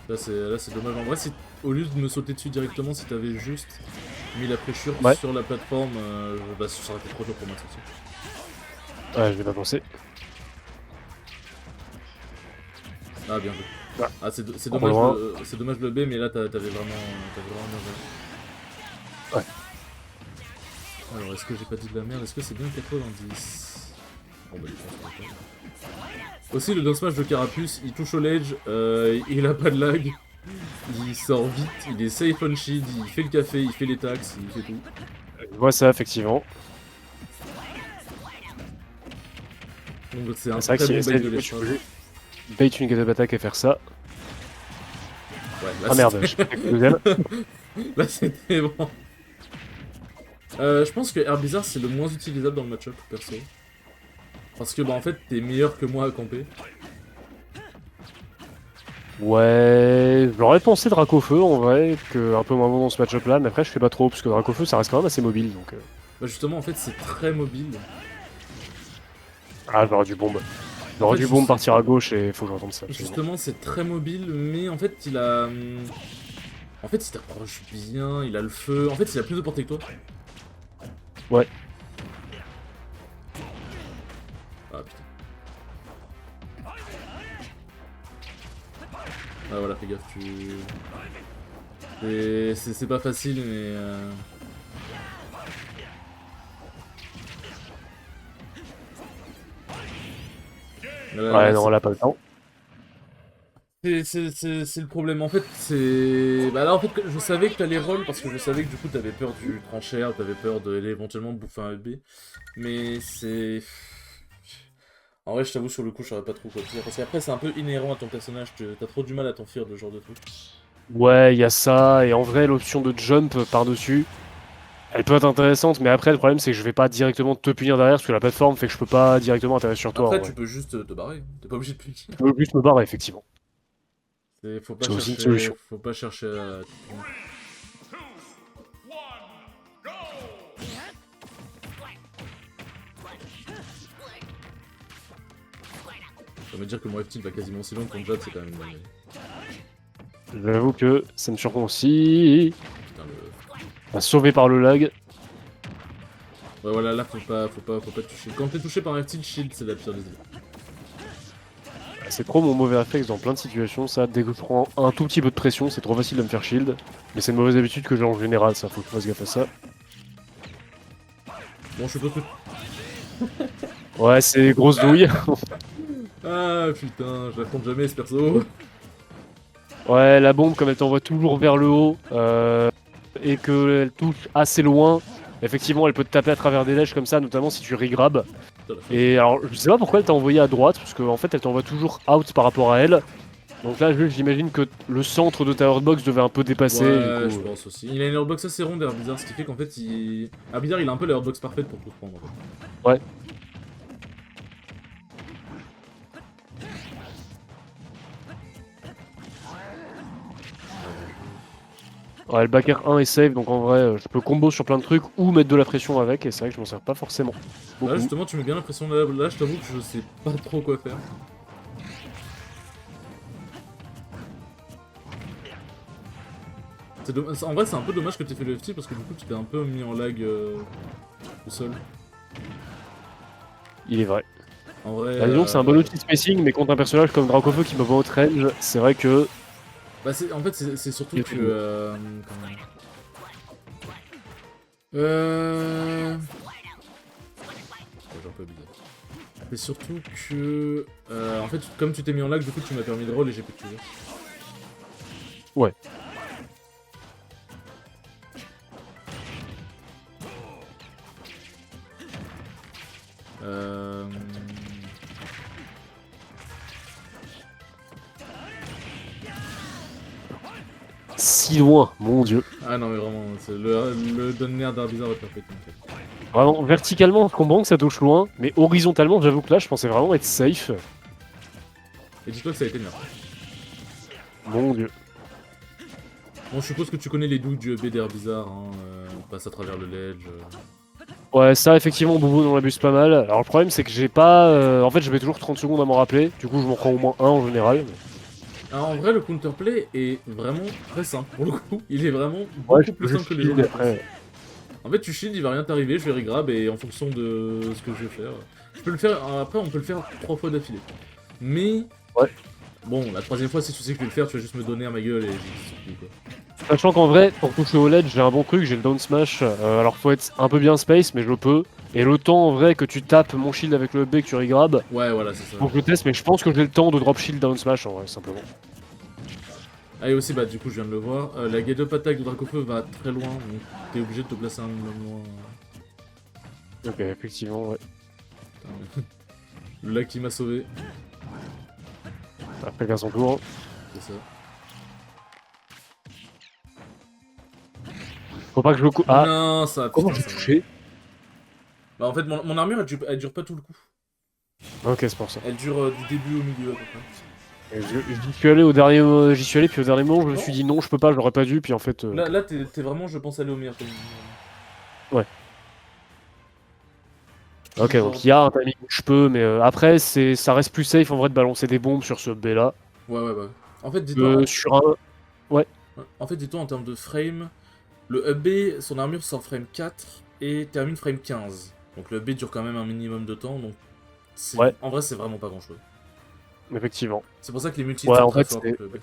Là, c'est dommage. En vrai, au lieu de me sauter dessus directement, si t'avais juste mis la pressure Ouais. sur la plateforme, bah, ça aurait été trop dur pour moi de sauter. Ouais, je vais pas penser. Ah, bien joué. Ouais. Ah, c'est Trop dommage, loin. c'est dommage le B, mais là, t'avais vraiment bien joué. Ouais. Alors, est-ce que j'ai pas dit de la merde? Est-ce que c'est bien 90? Bon, bah, je pense que c'est. Aussi, le down smash de Carapuce, il touche au ledge, il a pas de lag, il sort vite, il est safe on shield, il fait le café, il fait les taxes, il fait tout. Je vois ça, effectivement. Donc c'est un C'est vrai très que bon si bait de l'épreuve. bait une get-up attack et faire ça. Ouais, là, Ah merde, j'ai pas le deuxième. là c'était bon. Je pense que Herbizarre c'est le moins utilisable dans le match-up, perso. Parce que bah en fait t'es meilleur que moi à camper. Ouais, j'aurais pensé Dracofeu en vrai, que un peu moins bon dans ce match-up là, mais après je fais pas trop, parce que Dracofeu ça reste quand même assez mobile donc. Bah justement en fait c'est très mobile. Ah, j'aurais dû bombe. En J'aurais fait, dû bombe partir à gauche et faut que j'entende ça. Absolument. justement c'est très mobile, mais en fait il a... En fait il t'approche bien, il a le feu, en fait il a plus de portée que toi. Ouais. Ah putain. Ah voilà, fais gaffe, c'est pas facile, mais... Ouais, non, là pas le temps. C'est le problème. En fait, c'est... Bah là, en fait, je savais que t'allais roll parce que je savais que du coup, t'avais peur du tranchère, t'avais peur d'aller éventuellement bouffer un EB. Mais c'est... En vrai, je t'avoue, sur le coup, je saurais pas trop quoi dire. Parce qu'après, c'est un peu inhérent à ton personnage. T'as trop du mal à t'enfuir de ce genre de truc. Ouais, il y a ça, et en vrai l'option de jump par-dessus, elle peut être intéressante, mais après le problème c'est que je vais pas directement te punir derrière, parce que la plateforme fait que je peux pas directement atterrir sur toi en Après, vrai. tu peux juste te barrer. T'es pas obligé de punir. Je peux juste me barrer, effectivement. C'est aussi une solution. Faut pas chercher à... Ça veut dire que mon F-Tilt va quasiment aussi loin que ton jab, c'est quand même une dinguerie. J'avoue que ça me surprend aussi. Putain, Sauvé par le lag. Ouais, voilà, là, faut pas toucher. Quand t'es touché par un F-Tilt, shield, c'est la pire des idées. C'est trop mon mauvais réflexe dans plein de situations, ça. Dès que je prends un tout petit peu de pression, c'est trop facile de me faire shield. Mais c'est une mauvaise habitude que j'ai en général, ça. Faut que je fasse gaffe à ça. Bon, je suppose que... Ouais, c'est grosse douille. Ah putain, je l'affronte jamais ce perso. Ouais, la bombe, comme elle t'envoie toujours vers le haut et qu'elle touche assez loin, effectivement, elle peut te taper à travers des lèches comme ça, notamment si tu regrabes. Putain, la Et alors, je sais pas pourquoi elle t'a envoyé à droite, parce qu'en fait, elle t'envoie toujours out par rapport à elle. Donc là, j'imagine que le centre de ta hurtbox devait un peu dépasser. Ouais, Du je coup, pense aussi. Il a une airbox assez ronde, Herbizarre, ce qui fait qu'en fait, il... Herbizarre, il a un peu la airbox parfaite pour tout prendre, en fait. ouais. Ouais, le back air 1 est safe, donc en vrai, je peux combo sur plein de trucs ou mettre de la pression avec, et c'est vrai que je m'en sers pas forcément beaucoup. Là, justement, tu mets bien l'impression de là, je t'avoue que je sais pas trop quoi faire. En vrai, c'est un peu dommage que t'aies fait le FT parce que du coup, tu t'es un peu mis en lag au sol. Il est vrai. En vrai. Bah, disons que c'est un bon outil de spacing, mais contre un personnage comme Dracofeu qui me voit au range, c'est vrai que. Bah, en fait, c'est surtout Il que. fait mieux. Comment... Ouais, j'ai un peu bizarre. C'est surtout que. En fait, comme tu t'es mis en lag, du coup, tu m'as permis de roll et j'ai pu te tuer. Ouais. Euh... Si loin, mon dieu. Ah non, mais vraiment, le Donner d'Arbizarre va te faire péter, en fait. Vraiment, verticalement, je comprends que ça touche loin, mais horizontalement, j'avoue que là, je pensais vraiment être safe. Et dis-toi que ça a été nerf. Mon dieu. Bon, je suppose que tu connais les douilles du EB d'Herbizarre, hein, on passe à travers le ledge. Ouais, ça, effectivement, Boubou, on abuse pas mal. Alors, le problème, c'est que j'ai pas. En fait, je mets toujours 30 secondes à m'en rappeler. Du coup, je m'en prends au moins un en général. Alors, en vrai, le counterplay est vraiment très simple pour le coup. Il est vraiment Ouais, beaucoup je peux plus simple juste que les gens shield le après. pensent. En fait, tu shield, il va rien t'arriver, je vais regrab et en fonction de ce que je vais faire. Je peux le faire, après, on peut le faire 3 fois d'affilée. Mais. Ouais. Bon, la troisième fois, si tu sais que je vais le faire, tu vas juste me donner à ma gueule et j'ai quoi. Sachant qu'en vrai, pour toucher au ledge, j'ai un bon truc, j'ai le down smash. Alors, faut être un peu bien space, mais je le peux. Et le temps, en vrai, que tu tapes mon shield avec le B, que tu regrab, Ouais, voilà, c'est ça. faut que je le teste, mais je pense que j'ai le temps de drop shield down smash, en vrai, simplement. Ah, et aussi, bah, du coup, je viens de le voir. La get up attack de Dracofeu va très loin, donc t'es obligé de te placer un minimum loin. Ok, effectivement, ouais. Putain, le lac qui m'a sauvé, Après qu'à son tour. c'est ça. Faut pas que je le Ah, Non, ça. comment Putain, j'ai ça. touché? Bah, en fait, mon armure, elle dure pas tout le coup. Ok, c'est pour ça. Elle dure du début au milieu à peu près. J'y suis allé au dernier, j'y suis allé, puis au dernier moment, je me suis dit non, je peux pas, j'aurais pas dû, puis en fait. Là t'es vraiment, je pense, aller au meilleur timing. Ouais. Ok, donc il y a un timing où je peux, mais après, ça reste plus safe en vrai de balancer des bombes sur ce B là. Ouais. En fait, dis-toi. Sur un. Ouais. En fait, dis-toi en termes de frame, le UB, son armure sort frame 4 et termine frame 15. Donc le UB dure quand même un minimum de temps, donc Ouais. En vrai, c'est vraiment pas grand-chose. Effectivement. C'est pour ça que les multis Ouais, sont en très fait, forts contre le UB.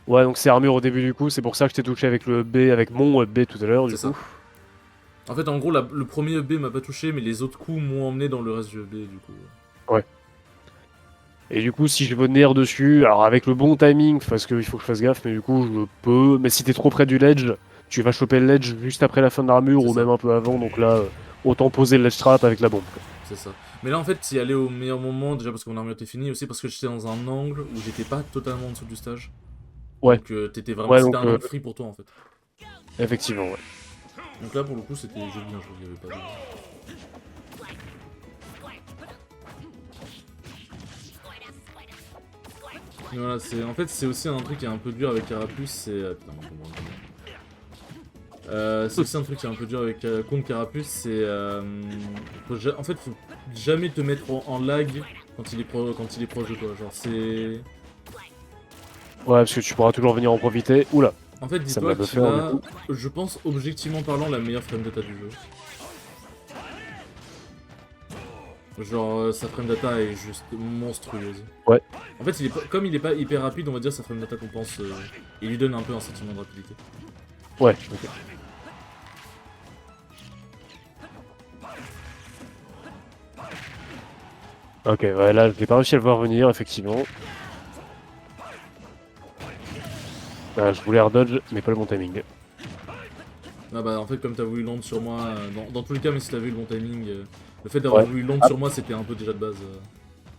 ouais, donc c'est armure au début du coup, c'est pour ça que je t'ai touché avec le B, avec mon B tout à l'heure du C'est coup. ça. En fait, en gros, le premier EB m'a pas touché, mais les autres coups m'ont emmené dans le reste du EB, du coup. Ouais. Et du coup, si je veux nair dessus, alors avec le bon timing, parce qu'il faut que je fasse gaffe, mais du coup, je peux. Mais si t'es trop près du ledge, tu vas choper le ledge juste après la fin de l'armure ou Ça. même un peu avant, donc là, autant poser le ledge trap avec la bombe. C'est ça. Mais là, en fait, y aller au meilleur moment, déjà parce que mon armure était finie, aussi parce que j'étais dans un angle où j'étais pas totalement en dessous du stage. Ouais. Donc t'étais vraiment. Ouais, C'était donc, un angle free pour toi, en fait. Effectivement, ouais. Donc là, pour le coup, c'était joli, bien joué, il y avait pas de. Voilà, en fait, c'est aussi un truc qui est un peu dur avec Carapuce, c'est... putain, non, comment c'est aussi un truc qui est un peu dur avec contre Carapuce, c'est... En fait, faut jamais te mettre en lag quand il est proche de toi, genre c'est... Ouais, parce que tu pourras toujours venir en profiter. Oula. En fait, Ça me dis-toi l'a qu'il fait, a, du coup. je pense, objectivement parlant, la meilleure frame data du jeu. Genre, sa frame data est juste monstrueuse. Ouais. En fait, comme il est pas hyper rapide, on va dire sa frame data compense, il lui donne un peu un sentiment de rapidité. Ouais, ok. Ok, ouais, là, j'ai pas réussi à le voir venir, effectivement. Je voulais air dodge, mais pas le bon timing. Ah bah en fait comme t'as voulu land sur moi, dans tous les cas, mais si t'avais eu le bon timing, le fait d'avoir Ouais. voulu land Ah, sur moi c'était un peu déjà de base.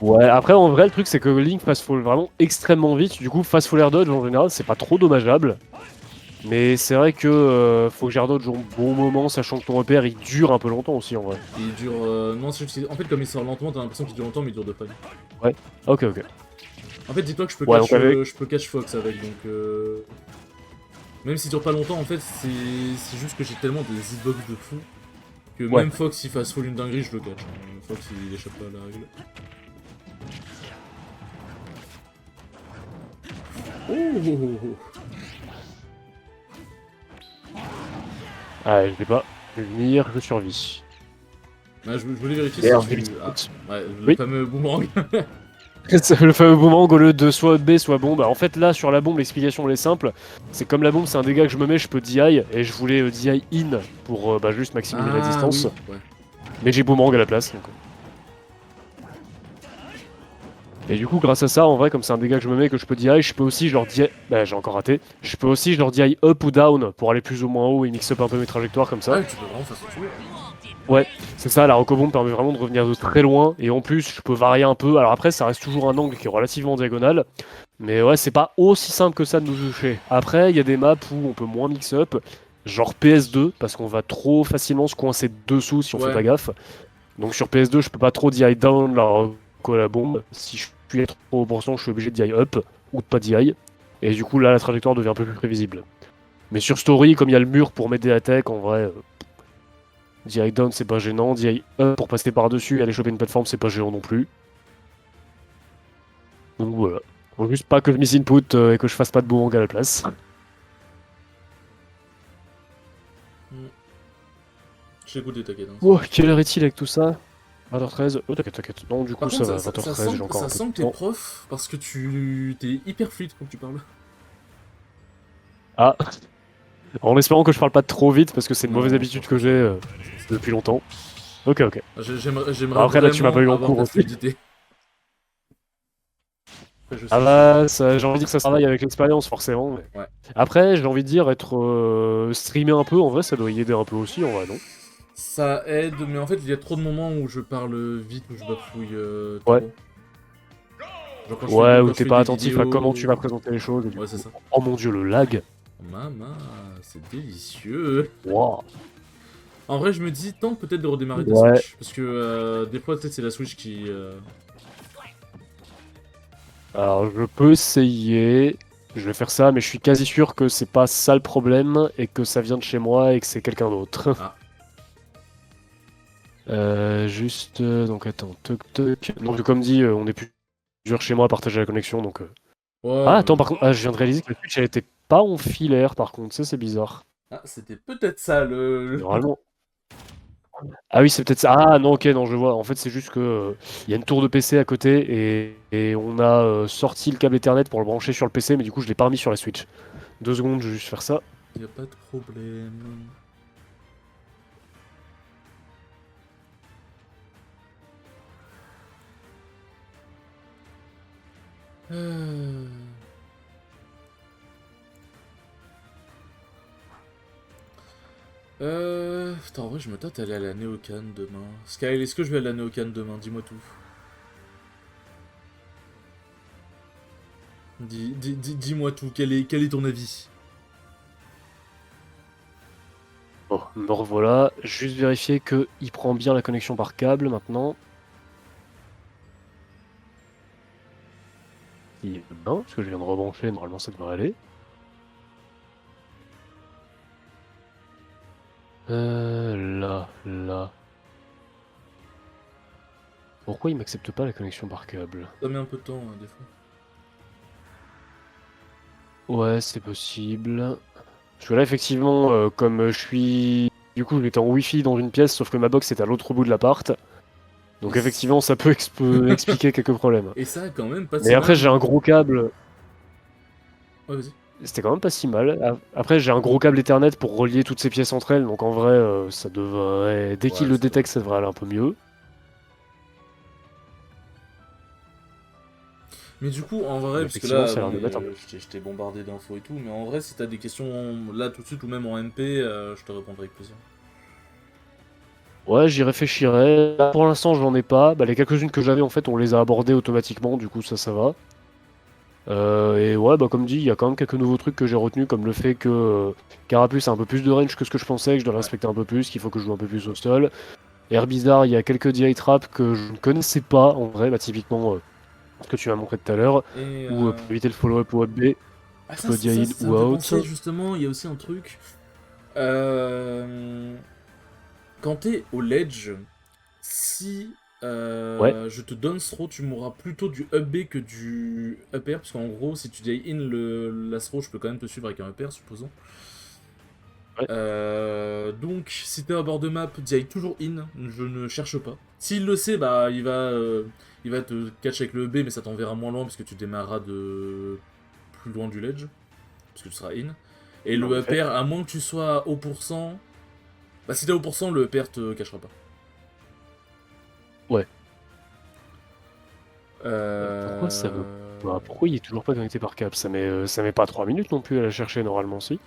ouais, après, en vrai, le truc, c'est que Link fast fall vraiment extrêmement vite. Du coup, fast fall air dodge, en général, c'est pas trop dommageable. Mais c'est vrai que faut que j'air dodge au bon moment, sachant que ton repère, il dure un peu longtemps aussi, en vrai. Et il dure... non, en fait comme il sort lentement, t'as l'impression qu'il dure longtemps mais il dure 2 frames. Ouais. Ok, ok. En fait dis-toi que Ouais, donc avec... je peux catch Fox avec, donc... Même s'il dure pas longtemps en fait, c'est juste que j'ai tellement des hitbox de fou que Ouais. même Fox s'il fasse full une dinguerie, je le catch. Fox il échappe pas à la règle. Oh, oh, oh, oh. Ah, je l'ai pas. Je vais venir, je survis. Ah, je voulais vérifier Merde, si j'ai tu... mis- Ah, ouais, le Oui. fameux boomerang. Le fameux boomerang au lieu de soit B soit bombe. En fait là sur la bombe l'explication elle est simple. C'est comme la bombe c'est un dégât que je me mets, je peux DI et je voulais DI in pour bah, juste maximiser la Ah distance. oui, ouais. Mais j'ai boomerang à la place. Donc. Et du coup grâce à ça en vrai comme c'est un dégât que je me mets que je peux DI, je peux aussi genre DI... Bah j'ai encore raté. Je peux aussi genre DI up ou down pour aller plus ou moins haut et mix up un peu mes trajectoires comme Ah ça. ouais, tu peux vraiment faire ce que tu veux. Ouais, c'est ça, la Rocobomb permet vraiment de revenir de très loin, et en plus, je peux varier un peu. Alors après, ça reste toujours un angle qui est relativement diagonal, mais ouais, c'est pas aussi simple que ça de nous toucher. Après, il y a des maps où on peut moins mix-up, genre PS2, parce qu'on va trop facilement se coincer dessous si on fait Ouais. pas gaffe. Donc sur PS2, je peux pas trop DI down la Roco la bombe. Si je suis trop au bon sens, je suis obligé de DI up, ou de pas DI. Et du coup, là, la trajectoire devient un peu plus prévisible. Mais sur Story, comme il y a le mur pour m'aider à tech, en vrai, DI down, c'est pas gênant. DI up pour passer par-dessus et aller choper une plateforme, c'est pas gênant non plus. Donc voilà. Faut juste pas que je miss input et que je fasse pas de boomerang à la place. Mm. Je t'ai écouté, t'inquiète. Hein. Oh, quelle heure est-il avec tout ça? 20h13. Oh, t'inquiète, t'inquiète. Non, du Par coup, ça contre, va. 20h13, j'ai encore ça un peu sent de que t'es temps. prof parce que tu t'es hyper fluide quand tu parles. Ah, en espérant que je parle pas trop vite parce que c'est une mauvaise Non, je habitude pense que que ça j'ai va. depuis longtemps. Ok, ok. J'aimerais Après, là, tu m'as pas vraiment eu en avoir cours ta aussi. fluidité. Je Ah sais, bah, j'ai envie de dire que ça travaille avec l'expérience, forcément. Mais... Ouais. Après, j'ai envie de dire, être streamer un peu, en vrai, ça doit y aider un peu aussi, en vrai, non? Ça aide, mais en fait, il y a trop de moments où je parle vite, où je bafouille Ouais. trop. Genre Ouais, ou quand je t'es fais pas des attentif à comment vidéos... tu vas présenter les choses. Et du Ouais, c'est coup... ça. Oh mon dieu, le lag. Maman, c'est délicieux. Wow. En vrai, je me dis, tente peut-être de redémarrer ta Ouais. Switch. Parce que des fois, peut-être c'est la Switch qui... Alors, je peux essayer. Je vais faire ça, mais je suis quasi sûr que c'est pas ça le problème et que ça vient de chez moi et que c'est quelqu'un d'autre. Ah. Juste, donc attends, toc toc. Donc, comme dit, on est plusieurs chez moi à partager la connexion, donc. Ouais, Ah, bah... attends, par contre, je viens de réaliser que la Twitch, elle était pas en filaire, par contre, ça c'est bizarre. Ah, c'était peut-être ça, Normalement. Ah oui, c'est peut-être ça. Ah non, ok, non, je vois. En fait, c'est juste que il y a une tour de PC à côté et on a sorti le câble Ethernet pour le brancher sur le PC, mais du coup, je l'ai pas remis sur la Switch. 2 secondes, je vais juste faire ça. Y a pas de problème. Euh... Putain, en vrai, je me tâte d'aller à la Néocan demain. Skyle, est-ce que je vais à la Néocan demain? Dis-moi tout. Dis-moi tout, quel est ton avis? Bon, me revoilà. Juste vérifier que il prend bien la connexion par câble maintenant. Non, parce que je viens de rebrancher, normalement ça devrait aller. Là. Pourquoi il m'accepte pas la connexion par câble? Ça met un peu de temps, hein, des fois. Ouais, c'est possible. Parce que là, effectivement, comme je suis... Du coup, j'étais en Wi-Fi dans une pièce, sauf que ma box est à l'autre bout de l'appart. Donc effectivement, ça peut expliquer quelques problèmes. Et ça, quand même, pas Mais si après, mal. j'ai un gros câble. Ouais, vas-y. C'était quand même pas si mal. Après, j'ai un gros câble Ethernet pour relier toutes ces pièces entre elles. Donc en vrai, ça devrait... Dès qu'il Ouais, le ça détecte, devrait. ça devrait aller un peu mieux. Mais du coup, en vrai, parce que Effectivement, là, ça a l'air bon, de mettre un peu. je t'ai bombardé d'infos et tout, mais en vrai, si t'as des questions là tout de suite ou même en MP, je te répondrai avec plaisir. Ouais, j'y réfléchirai. Là, pour l'instant, j'en ai pas. Bah, les quelques-unes que j'avais, en fait, on les a abordées automatiquement, du coup, ça va. Et ouais, bah, comme dit, il y a quand même quelques nouveaux trucs que j'ai retenus, comme le fait que Carapuce a un peu plus de range que ce que je pensais, que je dois le Ouais. respecter un peu plus, qu'il faut que je joue un peu plus au sol. Air Bizarre, il y a quelques DI traps que je ne connaissais pas, en vrai, bah, typiquement, ce que tu m'as montré tout à l'heure, Et ou pour éviter le follow-up ou up B, ah, je peux DI in ça ou me fait out. penser justement, il y a aussi un truc. Euh, Quand t'es au ledge, si Ouais, je te donne throw, tu mourras plutôt du up B que du up air, parce qu'en gros, si tu dis in la throw, je peux quand même te suivre avec un up air, supposons. ouais, Donc, si t'es à bord de map, dis toujours in, je ne cherche pas. S'il le sait, bah il va te catch avec le B, mais ça t'enverra moins loin, parce que tu démarreras de plus loin du ledge, parce que tu seras in. Et en le up effet. air, à moins que tu sois haut pourcent, bah si t'es haut pourcent, le up air te cachera pas. Ouais. Pourquoi ça veut Euh... pas? Pourquoi il est toujours pas connecté par câble? Ça met pas 3 minutes non plus à la chercher normalement, si.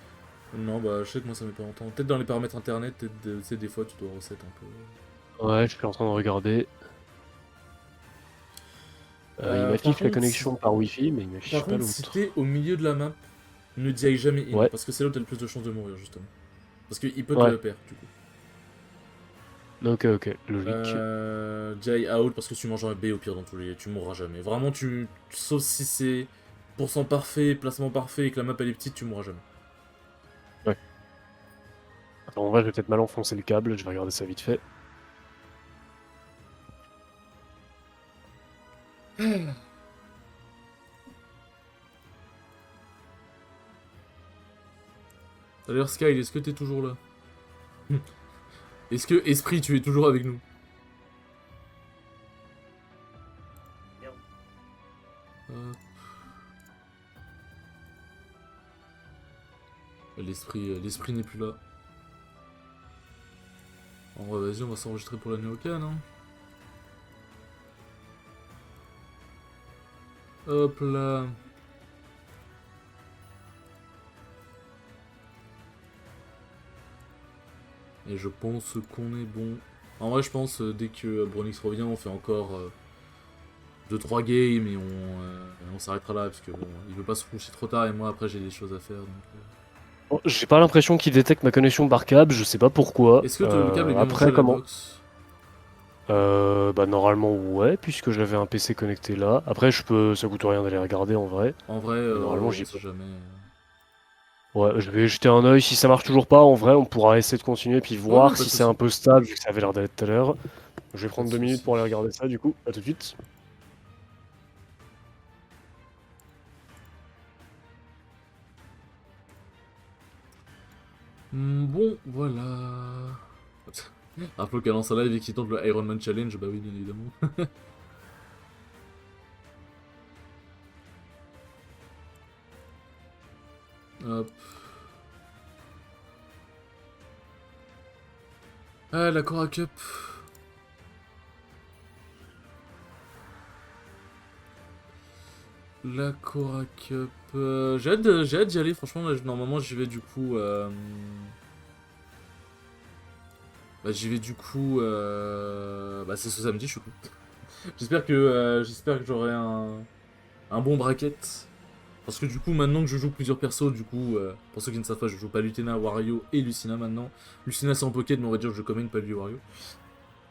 Non, bah je sais que moi ça met pas longtemps. Peut-être dans les paramètres internet, peut-être tu sais, des fois tu dois reset un peu. Ouais, je suis en train de regarder. Il Par m'affiche la contre, si... connexion par Wi-Fi, mais il Par m'affiche pas contre, si l'autre. t'es au milieu de la map, ne dis jamais in, Ouais, parce que c'est là où t'as le plus de chances de mourir, justement. Parce qu'il peut te ouais. le perdre, du coup. Ok, ok, logique. Die out, parce que tu manges un B au pire dans tous les... Tu mourras jamais. Vraiment, sauf si c'est pourcent parfait, placement parfait, et que la map elle est petite, tu mourras jamais. Ouais. Attends, en vrai, je vais peut-être mal enfoncer le câble, je vais regarder ça vite fait. D'ailleurs, Sky, est-ce que t'es toujours là? Est-ce que, Esprit, tu es toujours avec nous? Euh, l'esprit n'est plus là. En vrai, vas-y, on va s'enregistrer pour la Néocane, hein. Hop là. Et je pense qu'on est bon. En vrai, je pense, dès que Bronix revient, on fait encore 2-3 games et on s'arrêtera là, parce que bon, il veut pas se coucher trop tard et moi après j'ai des choses à faire. Donc, Bon, j'ai pas l'impression qu'il détecte ma connexion par câble, je sais pas pourquoi. Est-ce que le câble est bien branché à Après, la comment? box? Bah normalement ouais, puisque j'avais un PC connecté là. Après, ça coûte rien d'aller regarder en vrai. En vrai, Mais normalement, on j'y sait peux. jamais. Ouais, je vais jeter un œil. Si ça marche toujours pas, en vrai, on pourra essayer de continuer puis Ouais, ouais, voir pas de si c'est un soucis. peu stable, vu que ça avait l'air d'être tout à l'heure. Je vais Pas de prendre 2 minutes soucis. pour aller regarder ça, du coup. À tout de suite. Bon, voilà. Un peu qu'elle lance un live et qui tente le Iron Man Challenge, bah oui, bien évidemment. Hop. Ah, la Cora Cup. La Cora Cup. J'ai hâte d'y aller, franchement. Là, normalement, j'y vais du coup. Bah, j'y vais du coup. Bah, c'est ce samedi, je suis cool. J'espère que j'aurai un bon bracket. Parce que du coup, maintenant que je joue plusieurs persos, du coup, pour ceux qui ne savent pas, je joue pas Lutena, Wario et Lucina maintenant. Lucina c'est en pocket, mais on va dire que je commande pas lui Wario.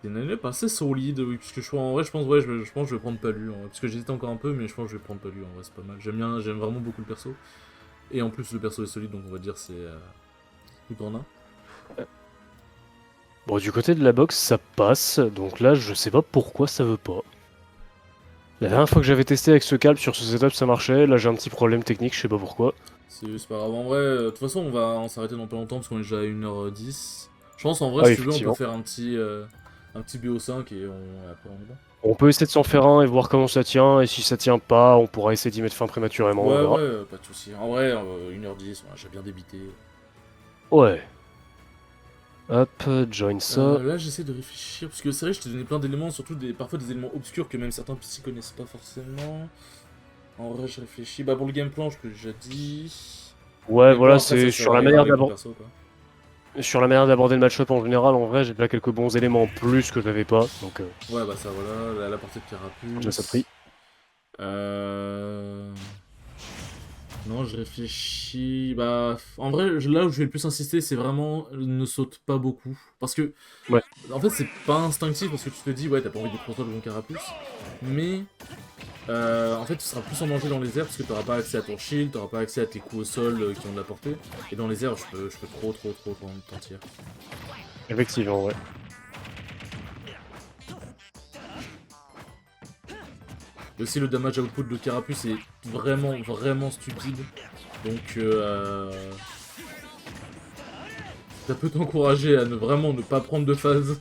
C'est une année pas assez solide, oui, puisque en vrai, je pense, ouais, je pense que je vais prendre Palu. En vrai, parce que j'hésite encore un peu, mais je pense que je vais prendre Palu. En vrai, c'est pas mal. J'aime vraiment beaucoup le perso. Et en plus, le perso est solide, donc on va dire c'est tout en un. Bon, du côté de la box, ça passe. Donc là, je sais pas pourquoi ça veut pas. La dernière fois que j'avais testé avec ce câble sur ce setup, ça marchait. Là, j'ai un petit problème technique, je sais pas pourquoi. C'est pas grave. En vrai, de toute façon, on va s'arrêter dans pas longtemps parce qu'on est déjà à 1h10. Je pense en vrai, Ah, si tu veux, on peut effectivement. faire un petit BO5 et après on est bon. On peut essayer de s'en faire un et voir comment ça tient. Et si ça tient pas, on pourra essayer d'y mettre fin prématurément. On Ouais, verra. ouais, pas de soucis. En vrai, 1h10, j'ai bien débité. Ouais. Hop, join ça. Là, j'essaie de réfléchir parce que c'est vrai, je t'ai donné plein d'éléments, surtout parfois des éléments obscurs que même certains psy connaissent pas forcément. En vrai, je réfléchis. Bah, pour le game plan, je te l'ai déjà dit. Ouais, Mais voilà, bon, après, ça c'est se variera avec le perso, quoi. sur la manière d'aborder le match-up en général. En vrai, j'ai déjà quelques bons éléments en plus que j'avais pas, donc Ouais, bah ça, voilà. La partie de déjà ça pris. Carapuce. Euh... Non, je réfléchis. Bah, en vrai, là où je vais le plus insister, c'est vraiment ne saute pas beaucoup. Parce que, Ouais. en fait, c'est pas instinctif parce que tu te dis, ouais, t'as pas envie de détruire le bon carapuce. Mais, en fait, tu seras plus en danger dans les airs parce que t'auras pas accès à ton shield, t'auras pas accès à tes coups au sol qui ont de la portée. Et dans les airs, je peux trop t'en tirer. Effectivement, ouais. Et aussi, le damage output de carapuce est vraiment stupide. Donc, ça peut t'encourager à vraiment ne pas prendre de phase.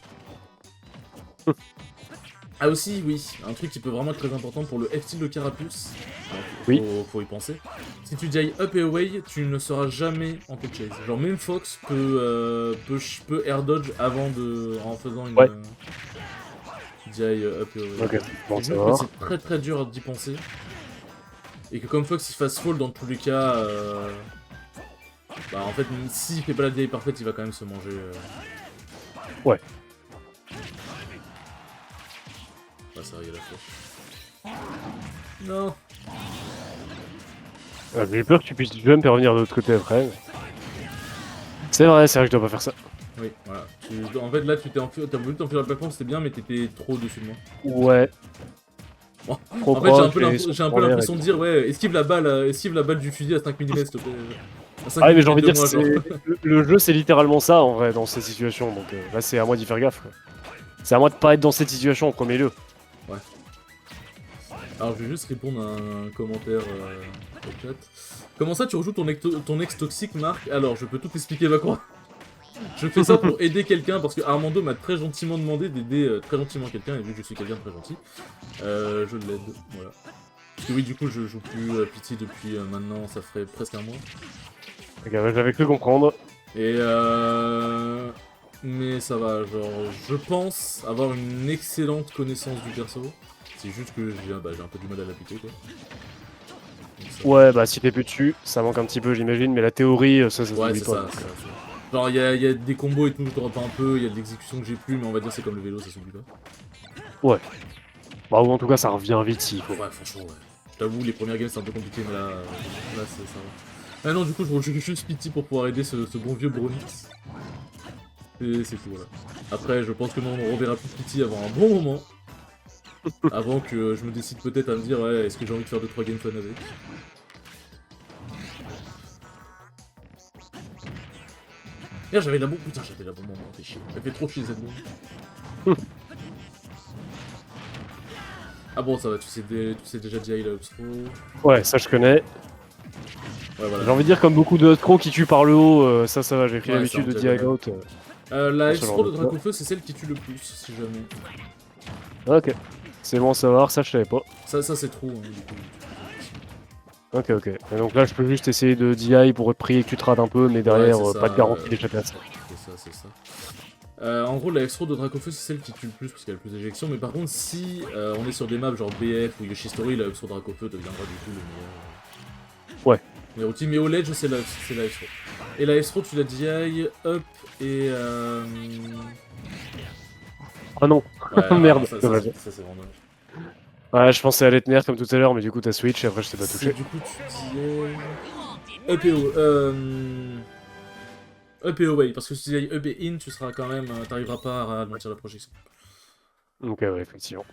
Ah aussi, oui, un truc qui peut vraiment être très important pour le F-tilt de Carapuce, alors, Oui. faut y penser. Si tu dis up et away, tu ne seras jamais en tech chase. Genre même Fox peut air dodge en faisant une Ouais. DI up et away. Ok, bon, C'est ça juste va. que c'est très dur d'y penser. Et que comme Fox il fasse fall dans tous les cas, bah en fait s'il fait pas la DI parfaite il va quand même se manger. Ouais. Ah ça va, il y a la flèche. Non. J'ai peur que tu puisses jump et revenir de l'autre côté après. C'est vrai que je dois pas faire ça. Oui, voilà. En fait, là, t'as voulu t'enfuir dans le plafond, c'était bien, mais t'étais trop au-dessus de moi. Ouais. Bon. Trop En fait, proche, j'ai un peu l'impression de dire, ouais, esquive la balle du fusil à 5 mm, s'il te plaît. À 5 Ah oui, mais mm j'ai envie de de dire, moi, genre. le jeu c'est littéralement ça en vrai dans ces situations, donc là c'est à moi d'y faire gaffe. Quoi. C'est à moi de pas être dans cette situation en premier lieu. Ouais. Alors, je vais juste répondre à un commentaire au chat. Comment ça, tu rejoues ton ex toxique, Marc? Alors, je peux tout expliquer, va quoi. Je fais ça pour aider quelqu'un parce que Armando m'a très gentiment demandé d'aider très gentiment quelqu'un et vu que je suis quelqu'un de très gentil, je l'aide. Voilà. Parce que oui, du coup, je joue plus Pity depuis maintenant, ça ferait presque un mois. Ok, ouais, j'avais cru comprendre. Et mais ça va, genre, je pense avoir une excellente connaissance du perso. C'est juste que j'ai un peu du mal à l'appliquer, quoi. Ouais, bah si t'es plus dessus, ça manque un petit peu, j'imagine, mais la théorie, ça Ouais, s'oublie c'est pas. ça, c'est ça. Genre, il y a des combos et tout, je drop un peu, il y a de l'exécution que j'ai plus, mais on va dire c'est comme le vélo, ça s'oublie pas. Ouais. Bah, ou en tout cas, ça revient vite s'il faut. Ouais, franchement, ouais. Je t'avoue, les premières games c'est un peu compliqué, mais là ça va. Ah non, du coup, je joue juste Pity pour pouvoir aider ce bon vieux Bronix. Et c'est tout, voilà. Après, je pense que non, on reverra plus Pity avant un bon moment. Avant que je me décide peut-être à me dire, ouais, est-ce que j'ai envie de faire 2-3 games fun avec. Merde, j'avais la bombe. Putain, j'avais la bombe en main, fait chier. Elle fait trop chier cette bombe. Ah bon, ça va, tu sais déjà DI là, Upstro. Ouais, ça je connais. Ouais, voilà. J'ai envie de dire, comme beaucoup de pros qui tuent par le haut, ça va, j'ai pris Ouais, l'habitude de ça, DI out. la ce genre F-Throw de de Dracofeu, c'est celle qui tue le plus, si jamais. Ok, c'est bon à savoir, ça je savais pas. Ça c'est trop, hein, du coup. Ok, ok. Et donc là, je peux juste essayer de DI pour prier que tu te rates un peu, mais derrière, Ouais, c'est pas ça, de garantie d'échapper à ça. C'est ça. En gros, la F-Throw de Dracofeu, c'est celle qui tue le plus parce qu'elle a le plus d'éjections. Mais par contre, si on est sur des maps genre BF ou Yoshi Story, la F-Throw de Dracofeu deviendra du coup le meilleur. Ouais. Mais outil, mais au ledge, c'est la F-Throw. Et la F-Throw, tu la DI up et. Ah non, Ouais, merde, ça dommage. c'est vraiment dommage. Ouais, je pensais aller tenir comme tout à l'heure, mais du coup, t'as switch et après, je t'ai pas touché. Du coup, tu DI. Up et up et away, parce que si tu dis up et in, tu seras quand même. T'arriveras pas à ralentir la projection. Ok, ouais, effectivement.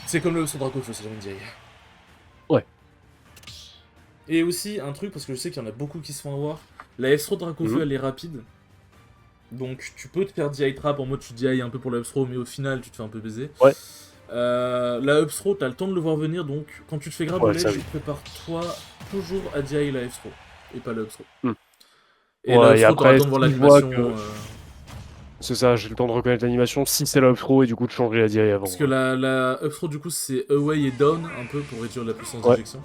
C'est comme le son Dracofeu, c'est jamais une DI. Ouais. Et aussi, un truc, parce que je sais qu'il y en a beaucoup qui se font avoir, la F-Throw Dracofeu, elle est rapide. Donc tu peux te faire DI trap en mode tu DI un peu pour la up-throw, mais au final tu te fais un peu baiser. Ouais. La up-throw, t'as le temps de le voir venir, donc quand tu te fais grab au ledge, prépare-toi toujours à DI la F-throw, et pas la up-throw. Et la up-throw, t'auras le temps de voir l'animation. C'est ça, j'ai le temps de reconnaître l'animation si c'est la up-throw et du coup de changer la DI avant. Parce que la up-throw, du coup, c'est away et down, un peu, pour réduire la puissance d'éjection.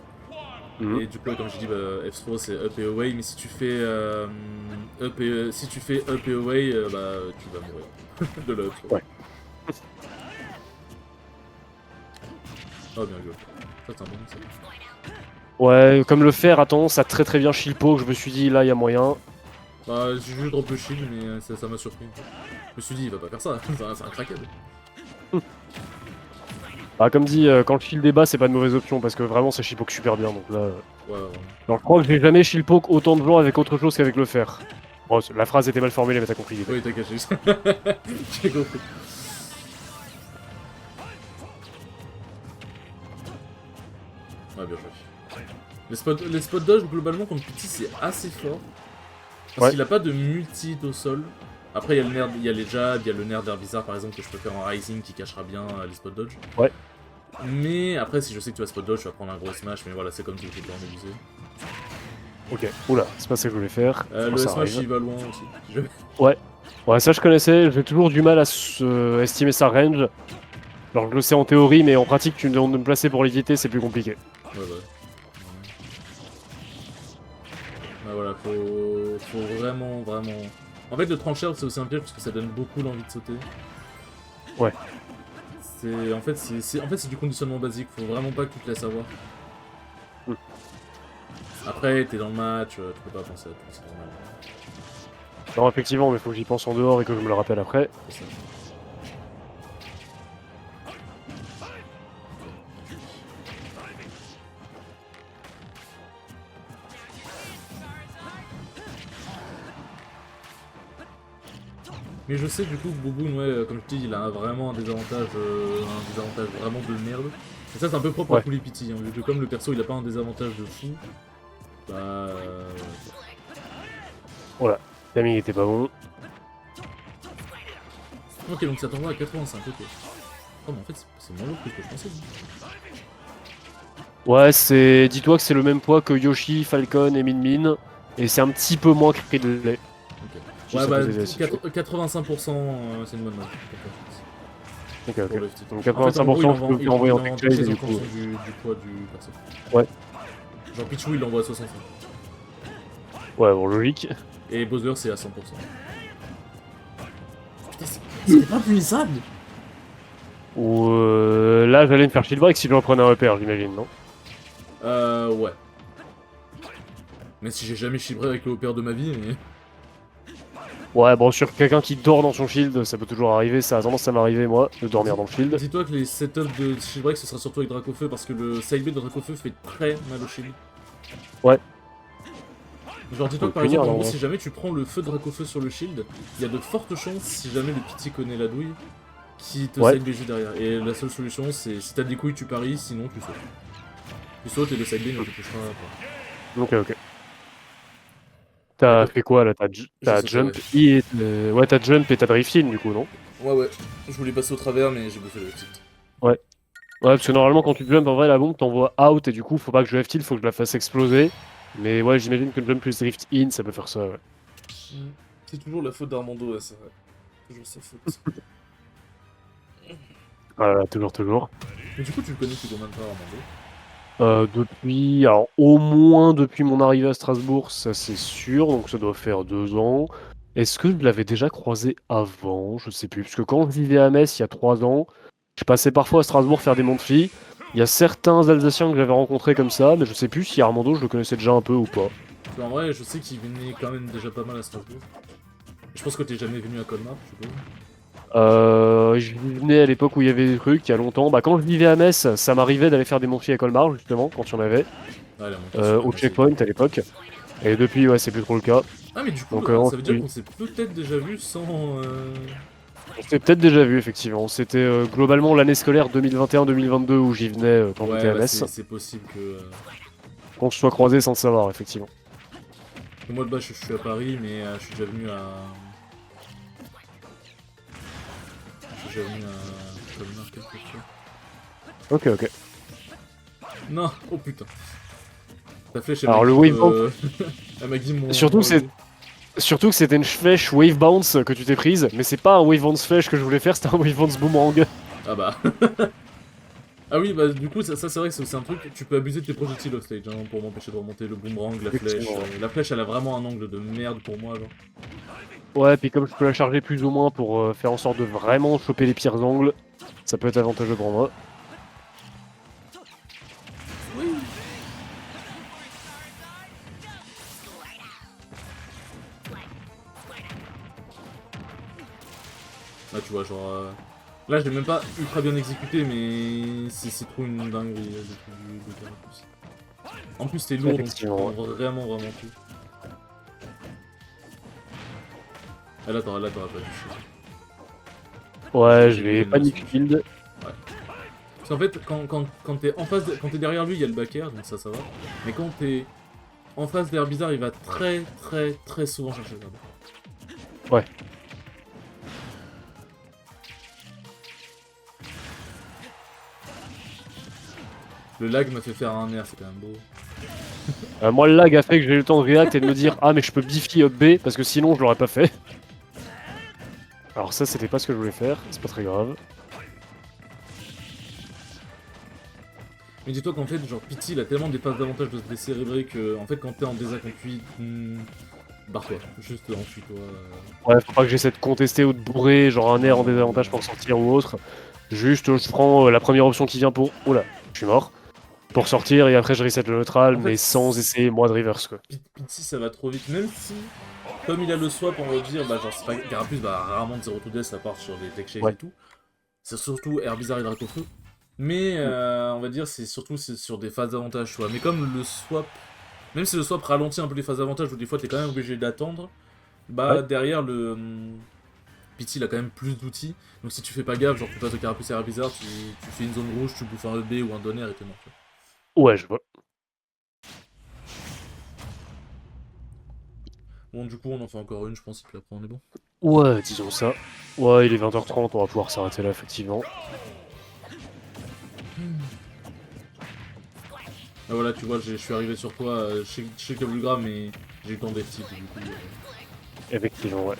Et du coup, comme j'ai dit, F-throw c'est up et away, mais si tu fais up et away, bah tu vas mourir de la up-throw. Ouais. Oh bien joué. Ça c'est un bon ça. Ouais, comme le fer a tendance à très très bien shieldpoke, je me suis dit là il y a moyen. Bah, j'ai juste drop le shield, mais ça m'a surpris. Je me suis dit, il va pas faire ça, c'est un crackhead. Bah, comme dit, quand le shield est bas, c'est pas une mauvaise option parce que vraiment ça shieldpoke super bien. Donc là, Ouais, ouais. alors, je crois que j'ai jamais shieldpoke autant de gens avec autre chose qu'avec le fer. Bon, la phrase était mal formulée, mais t'as compris l'idée. Oui, t'as caché ça. J'ai compris. Ouais, bien joué. Les spots dodge, globalement, contre Pity, c'est assez fort. Parce Ouais. qu'il a pas de multi au sol. Après, il y a le nerf, il y a les jabs, il y a le nerf d'air bizarre par exemple que je peux faire en Rising qui cachera bien les spot dodge. Ouais. Mais après, si je sais que tu vas spot dodge, tu vas prendre un gros smash, mais voilà, c'est comme tout, faut pas en abuser. Ok, oula, c'est pas ça que je voulais faire. Le Ça smash arrive. il va loin aussi. Ouais, ça je connaissais, j'ai toujours du mal à estimer sa range. Alors je le sais en théorie, mais en pratique, tu me demandes de me placer pour l'éviter, c'est plus compliqué. Ouais, ouais. Bah voilà, faut vraiment, vraiment... En fait, le trancher, c'est aussi un piège parce que ça donne beaucoup l'envie de sauter. Ouais. En fait, c'est du conditionnement basique, faut vraiment pas que tu te laisses avoir. Après, t'es dans le match, tu peux pas penser à tout, c'est normal. Non, effectivement, mais faut que j'y pense en dehors et que je me le rappelle après. C'est ça. Mais je sais du coup que Bouboun, ouais, comme je te dis, il a vraiment un désavantage vraiment de merde. Et ça, c'est un peu propre à Ouais. Cooley Pity, hein, vu que comme le perso il a pas un désavantage de fou, bah. Voilà, le timing était pas bon. Ok, donc ça t'envoie à 85, ok. Oh, mais en fait, c'est moins lourd que ce que je pensais. Ouais, c'est. Dis-toi que c'est le même poids que Yoshi, Falcon et Min Min. Et c'est un petit peu moins que Ridley. Ok. Si Ouais, ça bah, peut t'aider, si tu veux. 85%, c'est une bonne note. Ok, Pour ok. le FT. Donc En fait, en gros, 85%, je peux il t'envoyer en envoie en tech chase et en du coup. fonction du poids du perso. Ouais. Genre Pichou, il l'envoie à 65. Ouais, bon, logique. Et Bowser, c'est à 100%. Putain, c'est pas punissable. Ou là, j'allais me faire shield break si je reprenais un repère, j'imagine, non? Ouais. Mais si j'ai jamais chibré avec le opère de ma vie, mais... Ouais, bon, sur quelqu'un qui dort dans son shield, ça peut toujours arriver, ça a tendance à m'arriver, moi, de dormir dans le shield. Dis-toi que les setups de shield break, ce sera surtout avec Dracofeu, parce que le side B de Dracofeu fait très mal au shield. Ouais. Genre dis-toi Faut que par le punir, exemple, en non, gros, ouais. si jamais tu prends le feu de Dracofeu sur le shield, il y a de fortes chances, si jamais le pity connaît la douille, qui te Ouais. side B juste derrière. Et la seule solution, c'est si t'as des couilles, tu paries, sinon tu sautes. Tu sautes et le side B ne te touchera pas. Ok, ok. T'as fait quoi là? T'as sauté, ouais. jump et. Ouais, t'as jump et t'as drifting du coup, non? Ouais. Je voulais passer au travers, mais j'ai bouffé le tilt. Ouais. Ouais, parce que normalement, quand tu jump, en vrai, la bombe t'envoie out et du coup, faut pas que je F-tilt, faut que je la fasse exploser. Mais ouais, j'imagine que le jump plus drift in, ça peut faire ça, ouais. C'est toujours la faute d'Armando, ouais, c'est vrai. Toujours sa faute. Voilà, toujours, toujours. Mais du coup, tu le connais depuis combien de temps, Armando? Depuis, alors au moins depuis mon arrivée à Strasbourg, ça c'est sûr, donc ça doit faire 2 ans. Est-ce que je l'avais déjà croisé avant? Je sais plus, parce que quand je vivais à Metz il y a 3 ans, je passais parfois à Strasbourg faire des montes-filles. Il y a certains Alsaciens que j'avais rencontrés comme ça, mais je sais plus si Armando je le connaissais déjà un peu ou pas. Parce qu'en vrai, je sais qu'il venait quand même déjà pas mal à Strasbourg. Je pense que t'es jamais venu à Colmar, je suppose. Je venais à l'époque où il y avait des trucs, il y a longtemps. Bah, quand je vivais à Metz, ça m'arrivait d'aller faire des montes-filles à Colmar, justement, quand il y en avait, Ah, la montée super au massive. checkpoint à l'époque. Et depuis, ouais, c'est plus trop le cas. Ah, mais du coup, Donc, ça veut dire oui. qu'on s'est peut-être déjà vu sans. On s'est peut-être déjà vu, effectivement. C'était globalement l'année scolaire 2021-2022 où j'y venais quand j'étais Ouais, à bah Metz. c'est possible que. Qu'on se soit croisés sans le savoir, effectivement. Moi de base, je suis à Paris, mais je suis déjà venu à. Je suis déjà venu à Colmar quelques fois. Ok, ok. Non, oh putain. Ta flèche, elle Alors, m'a le dit, wave bounce. elle m'a dit mon. Surtout que c'était une flèche wave bounce que tu t'es prise, mais c'est pas un wave bounce flèche que je voulais faire, c'était un wave bounce boomerang. Ah bah. Ah oui, bah du coup, ça c'est vrai que c'est aussi un truc, tu peux abuser de tes projectiles off stage hein, pour m'empêcher de remonter le boomerang, la flèche. Effectivement, ouais. La flèche, elle a vraiment un angle de merde pour moi, genre. Ouais, puis comme je peux la charger plus ou moins pour faire en sorte de vraiment choper les pires angles, ça peut être avantageux pour moi. Là, tu vois, genre... Là, je l'ai même pas ultra bien exécuté, mais c'est trop une dinguerie de Carapuce. En plus, t'es lourd, donc tu Effectivement, prends vraiment tout. Ah, là, t'auras pas dû chier. ouais, J'ai je vu l'ai panic l'animation. build. Ouais. Parce qu'en fait, quand t'es en face, quand t'es derrière lui, il y a le back air, donc ça va. Mais quand t'es en face d'Herbizarre, il va très souvent chercher le grab. Ouais. Le lag m'a fait faire un air, c'est quand même beau. Moi, le lag a fait que j'ai eu le temps de react et de me dire ah mais je peux biffy up B parce que sinon je l'aurais pas fait. Alors ça, c'était pas ce que je voulais faire. C'est pas très grave. Mais dis-toi qu'en fait, genre, Pity, il a tellement des passes d'avantage de se décérébrer que, en fait, quand t'es en désacc contre lui, barre-toi. Juste enfuis-toi. Ouais, faut pas que j'essaie de contester ou de bourrer genre un air en désavantage pour sortir ou autre. Juste, je prends la première option qui vient pour. Oula, je suis mort. Pour sortir et après je reset le neutral, En mais fait, sans essayer moi de reverse quoi. Pity, ça va trop vite. Même si, comme il a le swap, on va dire, bah, genre, c'est pas... Carapuce va rarement de 0 to death, à part sur les tech shakes Ouais. et tout. C'est surtout Herbizarre et Dracofeu. Mais, on va dire, c'est surtout sur des phases d'avantage, tu vois. Mais comme le swap... Même si le swap ralentit un peu les phases d'avantage, où des fois t'es quand même obligé d'attendre, bah Ouais. derrière le... Pity il a quand même plus d'outils, donc si tu fais pas gaffe, genre tu passes de Carapuce à Herbizarre, tu fais une zone rouge, tu bouffes un EB ou un donner et t'es mort. Ouais, je vois. Bon, du coup, on en fait encore une, je pense, et puis après on est bon. Ouais, disons ça. Ouais, il est 20h30, on va pouvoir s'arrêter là effectivement. Ah voilà, tu vois, je suis arrivé sur toi, je sais qu'il y a Vulgra, mais j'ai eu le temps d'FT, du coup... Effectivement, ouais.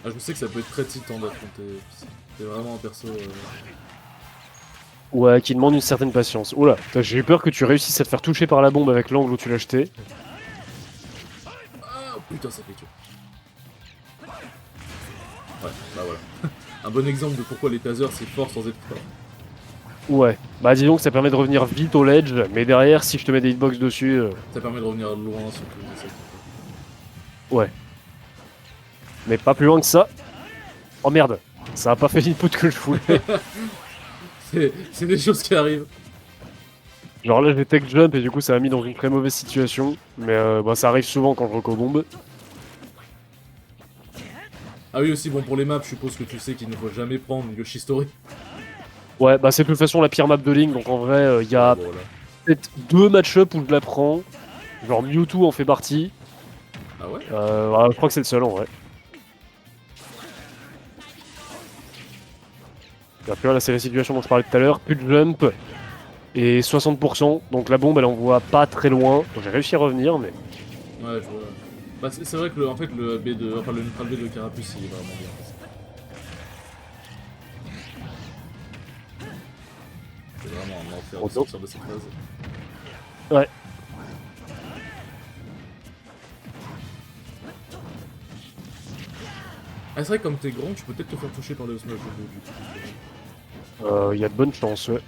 Ah, je sais que ça peut être très titan d'affronter Pity. C'est vraiment un perso... Ouais, qui demande une certaine patience. Oula, j'ai eu peur que tu réussisses à te faire toucher par la bombe avec l'angle où tu l'as jeté. Ah putain, ça fait tuer. Ouais, bah voilà. Un bon exemple de pourquoi les tasers c'est fort sans être fort. Ouais, bah disons que ça permet de revenir vite au ledge, mais derrière, si je te mets des hitbox dessus, Ça permet de revenir loin, surtout. ouais. Mais pas plus loin que ça. Oh merde, ça a pas fait l'input que je voulais. C'est des choses qui arrivent. Genre là, j'ai tech jump et du coup, ça m'a mis dans une très mauvaise situation. Mais bah, ça arrive souvent quand je recobombe. Ah oui, aussi, bon, pour les maps, je suppose que tu sais qu'il ne faut jamais prendre Yoshistory. Ouais, bah c'est de toute façon la pire map de ligne, donc en vrai, il y a Bon, voilà. peut-être 2 match-up où je la prends. Genre Mewtwo en fait partie. Ah ouais Voilà, je crois que c'est le seul en vrai. Et après, là, c'est la situation dont je parlais tout à l'heure. Plus de jump et 60%. Donc la bombe, elle envoie pas très loin. Bon, j'ai réussi à revenir, mais. Ouais, je vois. Bah, c'est vrai que en fait, le B de, enfin, le neutral B de Carapuce, il est vraiment bien. C'est vraiment un enfer de sortir de cette phase. Ouais. Ah, c'est vrai que comme t'es grand, tu peux peut-être te faire toucher par le smash de dos, du coup. Il y a de bonnes chances, ouais. Ouais,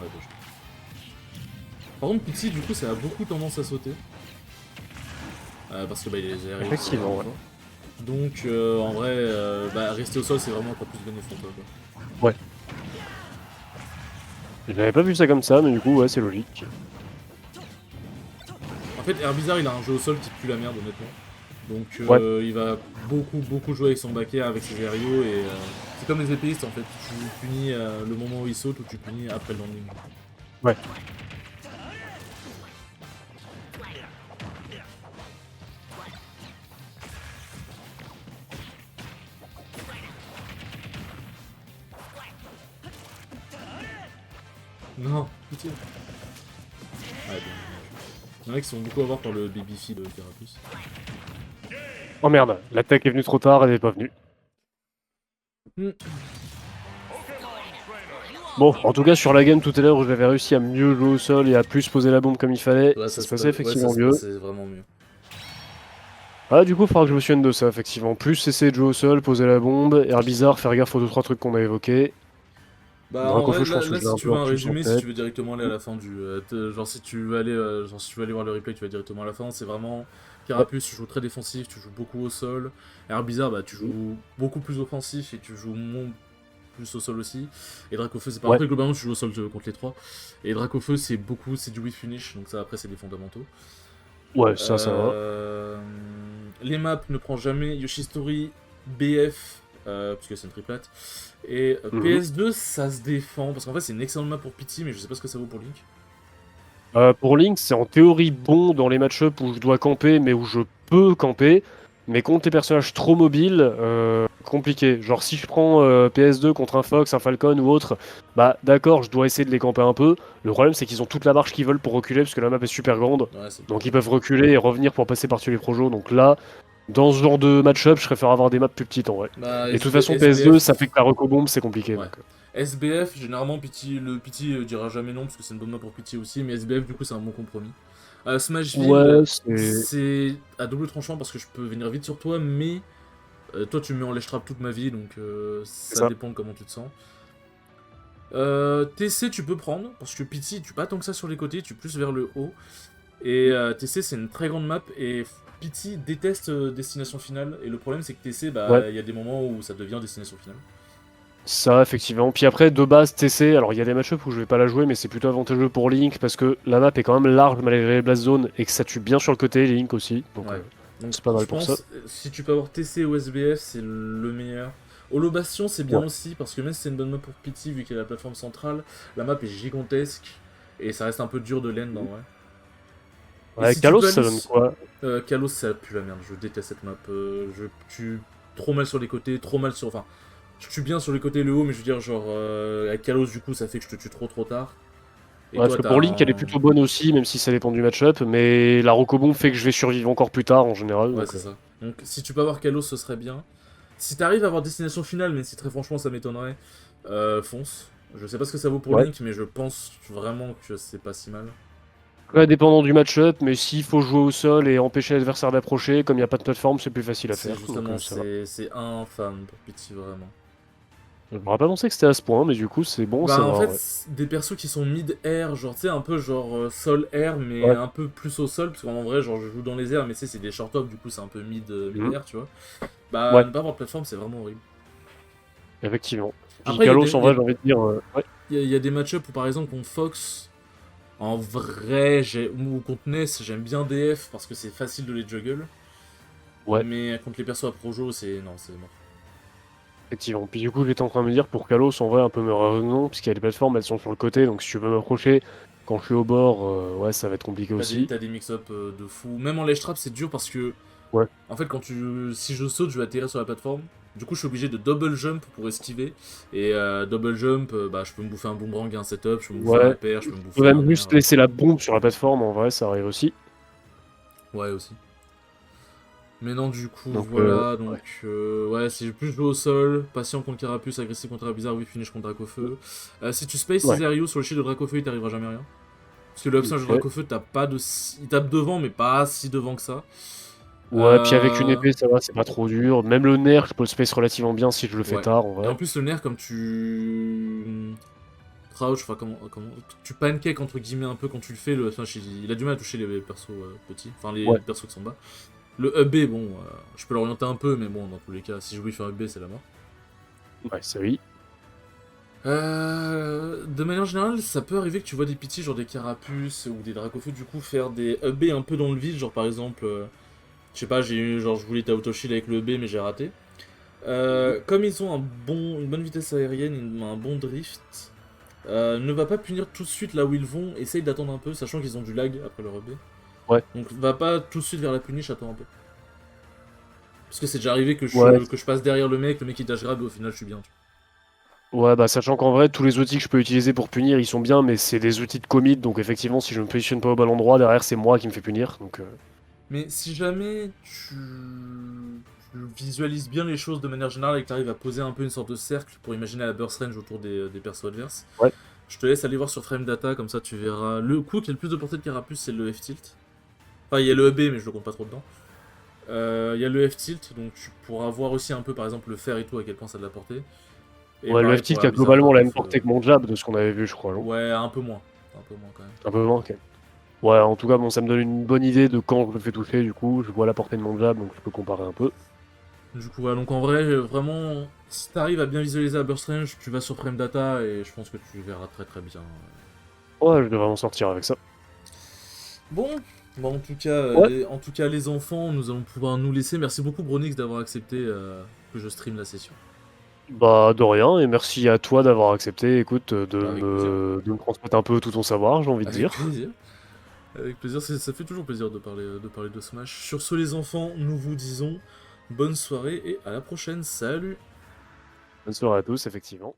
bah, par contre, Pixie, du coup, ça a beaucoup tendance à sauter. Parce que bah, il est les aériens. Effectivement, ouais. Donc, en vrai, bah, rester au sol, c'est vraiment encore plus bénéfique. Quoi. Ouais. J'avais pas vu ça comme ça, mais du coup, ouais, c'est logique. En fait, Herbizarre, il a un jeu au sol qui pue la merde, honnêtement. Donc, Ouais. il va beaucoup jouer avec son back air, avec ses aériaux, et c'est comme les épéistes, en fait. Tu punis le moment où il saute, ou tu punis après le landing. Ouais. Non, pitié. Ouais, bon. Il y en a qui sont beaucoup à voir par le baby de Carapuce. Oh merde, l'attaque est venue trop tard, elle est pas venue. Hmm. Bon, en tout cas, sur la game tout à l'heure où j'avais réussi à mieux jouer au sol et à plus poser la bombe comme il fallait, Ouais, ça se passait effectivement ouais, ça mieux. se passait vraiment mieux. Ah, du coup, il faudra que je me souvienne de ça, effectivement. Plus essayer de jouer au sol, poser la bombe, air bizarre, faire gaffe aux 2-3 trucs qu'on a évoqués. Bah en vrai, Dracofeu, je pense que là je l'ai si un tu peu veux en un plus en résumé, si tête. tu veux directement aller à la fin du... genre si tu veux aller voir le replay, tu vas directement à la fin, c'est vraiment... Carapuce, tu joues très défensif, tu joues beaucoup au sol. Herbizarre, bah, tu joues beaucoup plus offensif et tu joues plus au sol aussi. Et Dracofeu, c'est pas après, globalement, tu joues au sol contre les 3. Et Dracofeu, c'est du whiff finish, donc ça, après, c'est des fondamentaux. Ouais, ça va. Les maps ne prend jamais Yoshistory, BF, puisque c'est une triplate. Et PS2, ça se défend, parce qu'en fait, c'est une excellente map pour Pity, mais je sais pas ce que ça vaut pour Link. Pour Link, c'est en théorie bon dans les match-up où je dois camper, mais où je peux camper. Mais contre les personnages trop mobiles, compliqué. Genre si je prends PS2 contre un Fox, un Falcon ou autre, bah d'accord, je dois essayer de les camper un peu. Le problème c'est qu'ils ont toute la marche qu'ils veulent pour reculer, parce que la map est super grande. Ouais, donc ils peuvent reculer et revenir pour passer par-dessus les projos. Donc là, dans ce genre de match-up, je préfère avoir des maps plus petites en vrai. Et de toute façon, PS2, ça fait que la recobombe, c'est compliqué. Ouais. SBF, généralement, le Pity dira jamais non, parce que c'est une bonne map pour Pity aussi, mais SBF, du coup, c'est un bon compromis. Smashville, c'est à double tranchant, parce que je peux venir vite sur toi, mais toi, tu me mets en lèche-trap toute ma vie, donc ça dépend de comment tu te sens. TC, tu peux prendre, parce que Pity, tu pas tant que ça sur les côtés, tu es plus vers le haut. Et TC, c'est une très grande map, et Pity déteste Destination Finale, et le problème, c'est que TC, bah, il y a des moments où ça devient Destination Finale. Ça, effectivement. Puis après, de base, TC, alors il y a des match-ups où je vais pas la jouer, mais c'est plutôt avantageux pour Link parce que la map est quand même large malgré les blast zones et que ça tue bien sur le côté, Link aussi. Donc, c'est pas mal pour ça. Si tu peux avoir TC ou SBF, c'est le meilleur. Holo Bastion, c'est bien aussi parce que même si c'est une bonne map pour Pity, vu qu'il y a la plateforme centrale, la map est gigantesque et ça reste un peu dur de land en vrai. Ouais, si Kalos, ça donne quoi Kalos, ça pue la merde. Je déteste cette map. Je tue trop mal sur les côtés, trop mal sur. Enfin, je tue bien sur les côtés et le haut, mais je veux dire, genre, avec Kalos, du coup, ça fait que je te tue trop tard. Et ouais, parce que pour Link, elle est plutôt bonne aussi, même si ça dépend du match-up, mais la recobombe fait que je vais survivre encore plus tard en général. Ouais, c'est ça. Donc, si tu peux avoir Kalos, ce serait bien. Si t'arrives à avoir Destination Finale, mais si très franchement ça m'étonnerait, fonce. Je sais pas ce que ça vaut pour Link, mais je pense vraiment que c'est pas si mal. Ouais, dépendant du match-up, mais s'il faut jouer au sol et empêcher l'adversaire d'approcher, comme il n'y a pas de plateforme, c'est plus facile à faire. Justement, c'est infâme pour Pity, vraiment. Je m'aurais pas pensé que c'était à ce point, mais du coup, c'est bon. Bah, en fait, des persos qui sont mid-air, genre, tu sais, un peu genre sol-air, mais un peu plus au sol, parce qu'en vrai, genre, je joue dans les airs, mais c'est des short-top, du coup, c'est un peu mid-air, tu vois. Bah, ne pas avoir de plateforme, c'est vraiment horrible. Effectivement. Après, Kalos, en vrai, j'ai envie de dire. Il y a des match-ups où, par exemple, contre Fox, en vrai, ou contre Ness, j'aime bien DF parce que c'est facile de les juggle. Ouais. Mais contre les persos à Projo, non, c'est mort. Effectivement. Puis du coup, j'étais en train de me dire, pour Kalos, en vrai, un peu me non, puisqu'il y a des plateformes, elles sont sur le côté, donc si tu veux m'approcher quand je suis au bord, ouais, ça va être compliqué aussi. T'as des mix-up de fou. Même en ledge trap, c'est dur parce que, en fait, si je saute, je vais atterrir sur la plateforme. Du coup, je suis obligé de double jump pour esquiver. Et double jump, bah, je peux me bouffer un boomerang et un setup, je peux me bouffer un repère, je peux me bouffer. Tu peux même juste laisser la bombe sur la plateforme, en vrai, ça arrive aussi. Ouais, aussi. Mais non, du coup, voilà, donc ouais, si j'ai plus joué au sol, patient contre Carapuce, agressif contre Herbizarre, oui, finish contre Dracofeu. Si tu space Cesario sur le shield de Dracofeu, il t'arrivera jamais rien. Parce que le upstage de Dracofeu, t'as pas de. Il tape devant, mais pas si devant que ça. Ouais, puis avec une épée, ça va, c'est pas trop dur. Même le nerf, je peux le space relativement bien si je le fais tard, en vrai. Et en plus, le nerf, comme tu. Crouch, enfin, comment. Tu pancake entre guillemets un peu quand tu le fais, il a du mal à toucher les persos petits, enfin les persos qui sont bas. Le UB, bon, je peux l'orienter un peu, mais bon, dans tous les cas, si je lui fais un UB, c'est la mort. Ouais, c'est oui. De manière générale, ça peut arriver que tu vois des Pity, genre des Carapuces ou des Dracofeu, du coup, faire des UB un peu dans le vide, genre par exemple, je sais pas, je voulais t'auto shield avec le UB, mais j'ai raté. Comme ils ont une bonne vitesse aérienne, un bon drift, ne va pas punir tout de suite là où ils vont, essaye d'attendre un peu, sachant qu'ils ont du lag après leur UB. Ouais. Donc va pas tout de suite vers la punish, attends un peu. Parce que c'est déjà arrivé que je passe derrière le mec il dash grab et au final je suis bien. Ouais, bah sachant qu'en vrai, tous les outils que je peux utiliser pour punir, ils sont bien, mais c'est des outils de commit, donc effectivement, si je me positionne pas au bon endroit, derrière, c'est moi qui me fais punir. Donc, Mais si jamais tu visualises bien les choses de manière générale et que tu arrives à poser un peu une sorte de cercle pour imaginer la burst range autour des persos adverses, je te laisse aller voir sur Frame Data, comme ça tu verras. Le coup qui a le plus de portée de Carapuce, c'est le F-tilt. Enfin, il y a le EB, mais je le compte pas trop dedans. Il y a le F-tilt, donc tu pourras voir aussi un peu, par exemple, le fer et tout, à quel point ça a de la portée. Et ouais, le F-tilt qui a globalement la même portée que mon jab, de ce qu'on avait vu, je crois. Ouais, un peu moins. Un peu moins, quand même. Un peu moins, ok. Ouais, en tout cas, bon, ça me donne une bonne idée de quand je le fais toucher, du coup, je vois la portée de mon jab, donc je peux comparer un peu. Du coup, voilà, donc en vrai, vraiment, si t'arrives à bien visualiser la burst range, tu vas sur Frame Data et je pense que tu verras très très bien. Ouais, je devrais m'en sortir avec ça. Bon, bah Ouais. en tout cas, les enfants, nous allons pouvoir nous laisser. Merci beaucoup, Bronix, d'avoir accepté que je stream la session. Bah, de rien, et merci à toi d'avoir accepté, écoute, Bah, avec plaisir. de me transmettre un peu tout ton savoir, j'ai envie de Avec dire. plaisir. Avec plaisir, ça fait toujours plaisir de parler de Smash. Sur ce, les enfants, nous vous disons bonne soirée et à la prochaine. Salut! Bonne soirée à tous, effectivement.